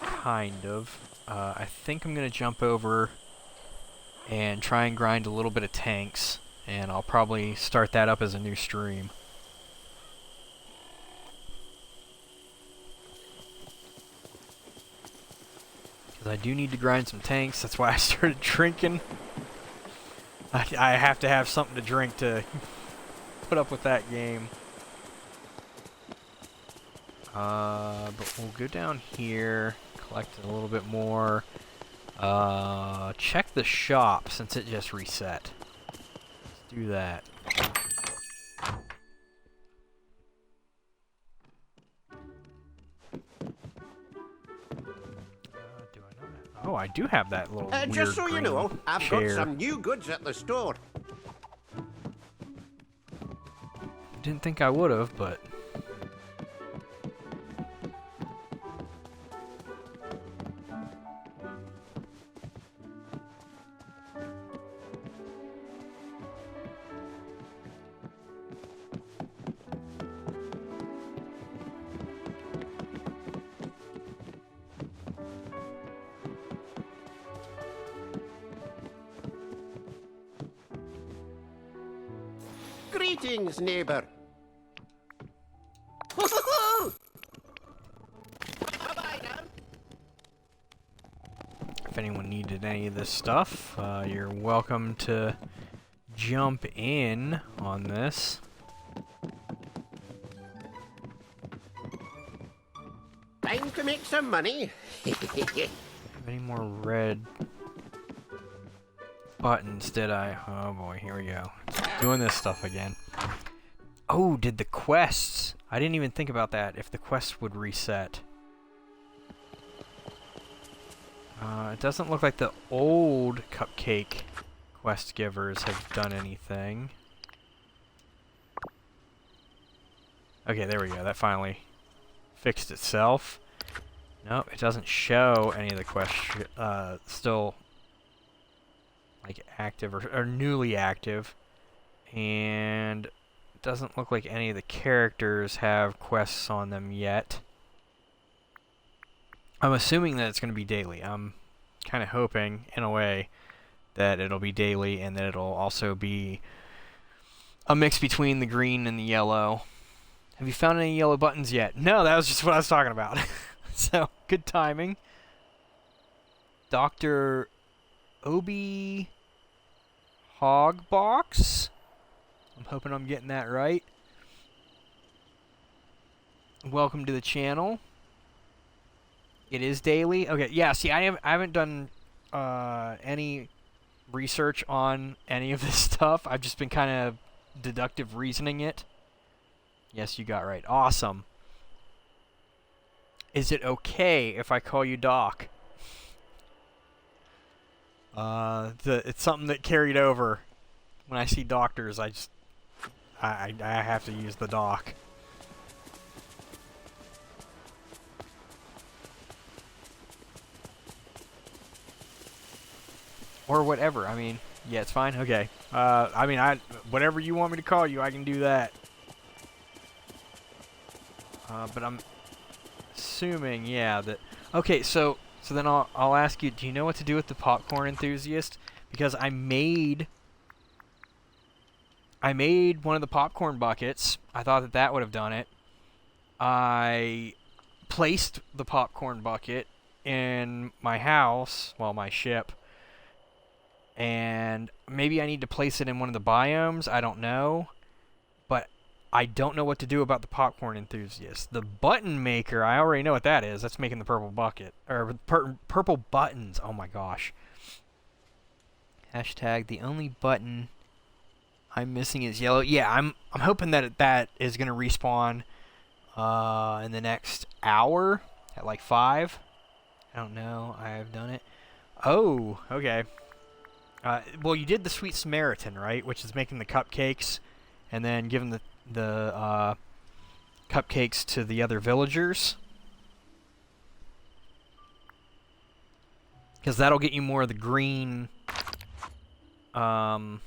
Kind of. I think I'm gonna jump over and try and grind a little bit of tanks, and I'll probably start that up as a new stream. Because I do need to grind some tanks. That's why I started drinking. I have to have something to drink to put up with that game. But we'll go down here, collect a little bit more. Check the shop since it just reset. Let's do that. Oh, I do have that little weird Just so you know, I've chair. got some new goods at the store. Didn't think I would have, but... Greetings, neighbour. If anyone needed any of this stuff, you're welcome to jump in on this. Time to make some money. Have any more red buttons, did I? Oh boy, here we go. Doing this stuff again. Oh, did the quests? I didn't even think about that, if the quests would reset. It doesn't look like the old cupcake quest givers have done anything. Okay, there we go. That finally fixed itself. Nope, it doesn't show any of the quests still like active or newly active. And it doesn't look like any of the characters have quests on them yet. I'm assuming that it's going to be daily. I'm kind of hoping, in a way, that it'll be daily and that it'll also be a mix between the green and the yellow. Have you found any yellow buttons yet? No, that was just what I was talking about. So, good timing. Dr. Obi Hog box. I'm hoping I'm getting that right. Welcome to the channel. It is daily. Okay, yeah. See, I haven't done any research on any of this stuff. I've just been kind of deductive reasoning it. Yes, you got right. Awesome. Is it okay if I call you Doc? It's something that carried over. When I see doctors, I have to use the Doc. Or whatever. I mean, yeah, it's fine. Okay. I mean, whatever you want me to call you, I can do that. But I'm assuming, yeah, that. Okay, so then I'll ask you. Do you know what to do with the popcorn enthusiast? Because I made one of the popcorn buckets. I thought that would have done it. I placed the popcorn bucket in my house, well, my ship. And maybe I need to place it in one of the biomes. I don't know. But I don't know what to do about the popcorn enthusiast. The button maker, I already know what that is. That's making the purple bucket. Or purple buttons. Oh my gosh. Hashtag the only button I'm missing is yellow. Yeah, I'm hoping that is going to respawn in the next hour at like 5. I don't know. I have done it. Oh, okay. Well, you did the Sweet Samaritan, right? Which is making the cupcakes and then giving the cupcakes to the other villagers. Because that'll get you more of the green buttons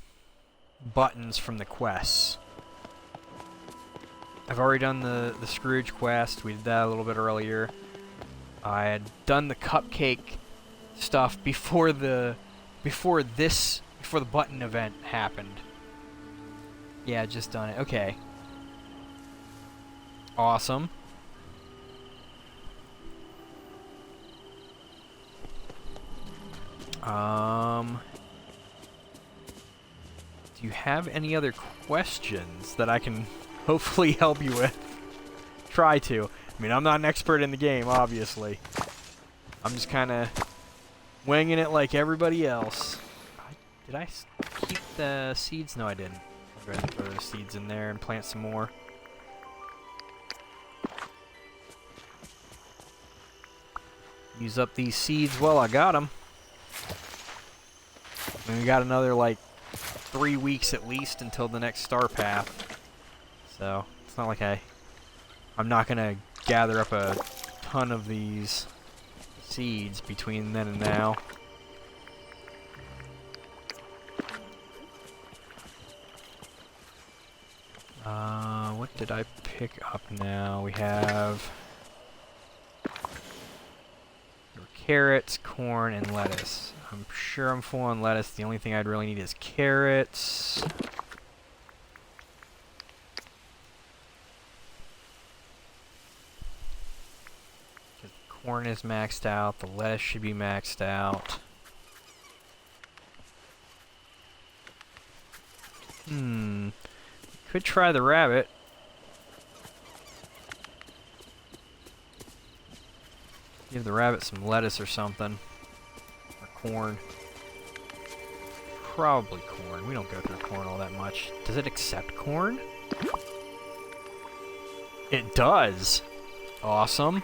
from the quests. I've already done the Scrooge quest. We did that a little bit earlier. I had done the cupcake stuff before the button event happened. Yeah, just done it. Okay. Awesome. Do you have any other questions that I can hopefully help you with? Try to. I mean, I'm not an expert in the game, obviously. I'm just kind of winging it like everybody else. Did I keep the seeds? No, I didn't. I'll go ahead and throw those seeds in there and plant some more. Use up these seeds while I got them. And we got another, like, 3 weeks at least until the next star path. So, it's not like I'm not going to gather up a ton of these seeds between then and now. What did I pick up now? We have carrots, corn, and lettuce. I'm sure I'm full on lettuce. The only thing I'd really need is carrots. The corn is maxed out. The lettuce should be maxed out. Could try the rabbit. Give the rabbit some lettuce or something. Or corn. Probably corn. We don't go through corn all that much. Does it accept corn? It does. Awesome.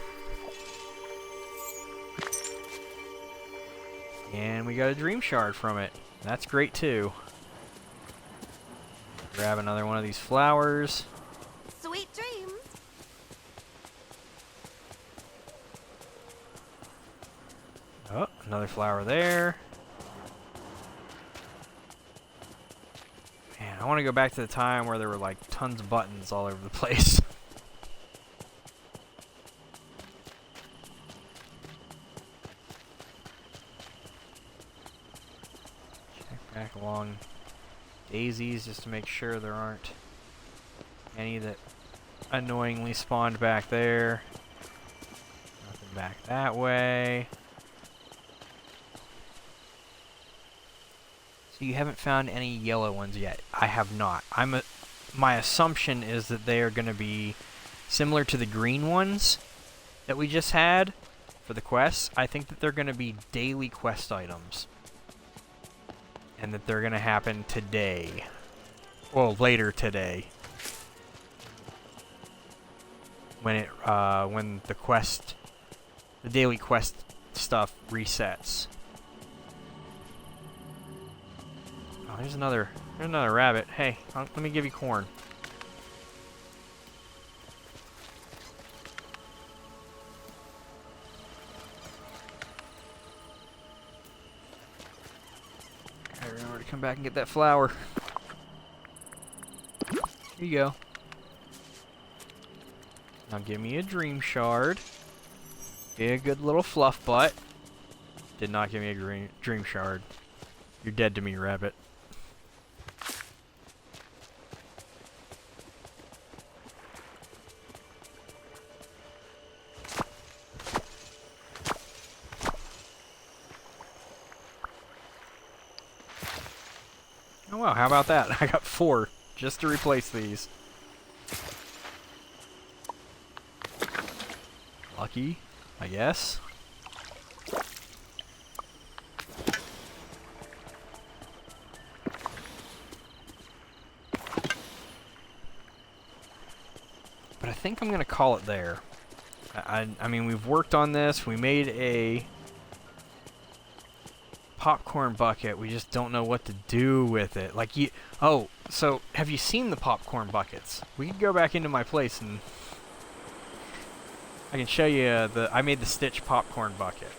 And we got a dream shard from it. That's great too. Grab another one of these flowers. Sweet dreams. Oh, another flower there. Man, I want to go back to the time where there were like tons of buttons all over the place. Check back along daisies just to make sure there aren't any that annoyingly spawned back there. Nothing back that way. So you haven't found any yellow ones yet. I have not. My assumption is that they are going to be similar to the green ones that we just had for the quests. I think that they're going to be daily quest items. And that they're going to happen today. Well, later today. When the daily quest stuff resets. Oh, there's another rabbit. Hey, let me give you corn. I remember to come back and get that flower. Here you go. Now give me a dream shard. Be a good little fluff butt. Did not give me a dream shard. You're dead to me, rabbit. Oh wow, how about that? I got 4 just to replace these. Lucky, I guess. But I think I'm going to call it there. I mean, we've worked on this. We made a popcorn bucket. We just don't know what to do with it. Like, oh, so have you seen the popcorn buckets? We can go back into my place and I can show you I made the Stitch popcorn bucket.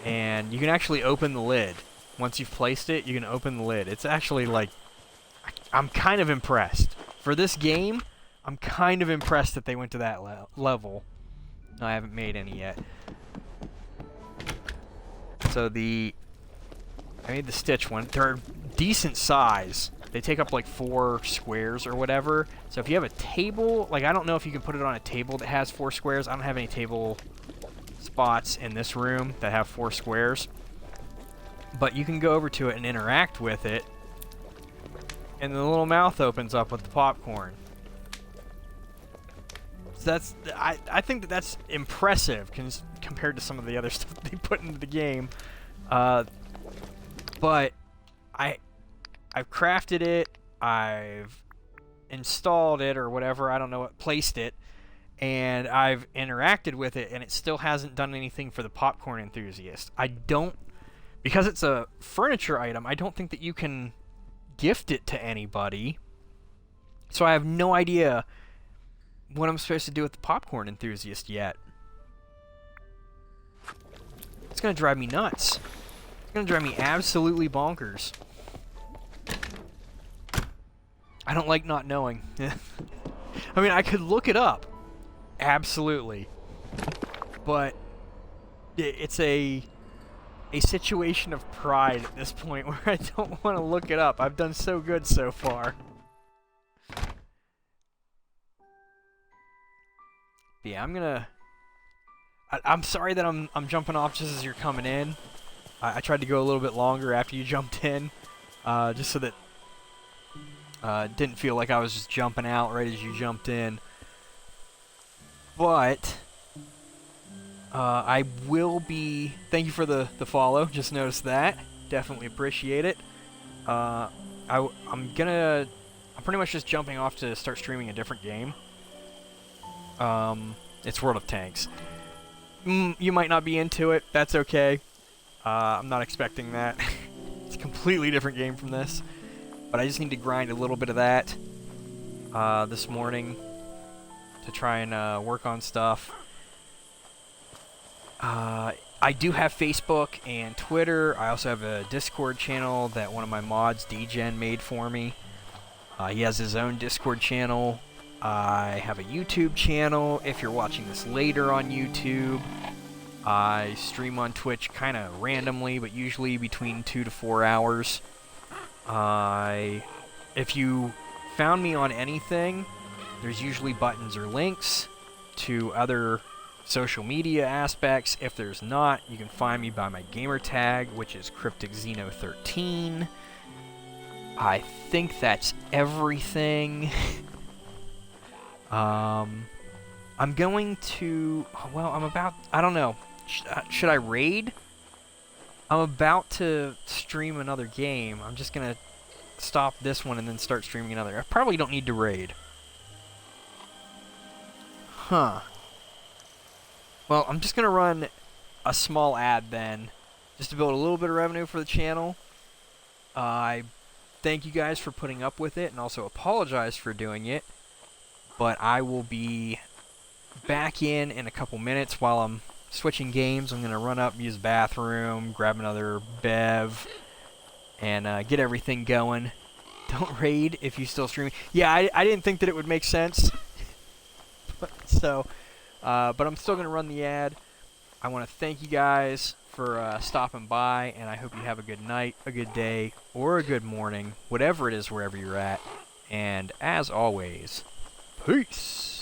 And you can actually open the lid. Once you've placed it, you can open the lid. It's actually like, I'm kind of impressed. For this game, I'm kind of impressed that they went to that level. No, I haven't made any yet. So I made the Stitch one. They're decent size. They take up like 4 squares or whatever. So if you have a table, like I don't know if you can put it on a table that has 4 squares. I don't have any table spots in this room that have 4 squares. But you can go over to it and interact with it. And the little mouth opens up with the popcorn. So I think that's impressive compared to some of the other stuff that they put into the game. But I've crafted it, I've installed it or whatever, I don't know what, placed it, and I've interacted with it, and it still hasn't done anything for the popcorn enthusiast. Because it's a furniture item, I don't think that you can gift it to anybody. So I have no idea what I'm supposed to do with the popcorn enthusiast yet. It's gonna drive me nuts. It's gonna drive me absolutely bonkers. I don't like not knowing. I mean, I could look it up. Absolutely. But it's a situation of pride at this point where I don't want to look it up. I've done so good so far. Yeah, I'm sorry that I'm jumping off just as you're coming in. I tried to go a little bit longer after you jumped in, just so that it didn't feel like I was just jumping out right as you jumped in. But I will be. Thank you for the follow. Just noticed that. Definitely appreciate it. I'm pretty much just jumping off to start streaming a different game. It's World of Tanks. You might not be into it. That's okay. I'm not expecting that. It's a completely different game from this. But I just need to grind a little bit of that this morning to try and work on stuff. I do have Facebook and Twitter. I also have a Discord channel that one of my mods, DGen, made for me. He has his own Discord channel. I have a YouTube channel if you're watching this later on YouTube. I stream on Twitch kind of randomly, but usually between 2 to 4 hours. If you found me on anything, there's usually buttons or links to other social media aspects. If there's not, you can find me by my gamer tag, which is CrypticXeno13. I think that's everything. I'm going to... Well, I don't know. Should I raid? I'm about to stream another game. I'm just going to stop this one and then start streaming another. I probably don't need to raid. Huh. Well, I'm just going to run a small ad then, just to build a little bit of revenue for the channel. I thank you guys for putting up with it, and also apologize for doing it. But I will be back in a couple minutes while I'm switching games. I'm going to run up, use the bathroom, grab another bev, and get everything going. Don't raid if you're still streaming. Yeah, I didn't think that it would make sense. but I'm still going to run the ad. I want to thank you guys for stopping by, and I hope you have a good night, a good day, or a good morning, whatever it is wherever you're at. And as always, peace!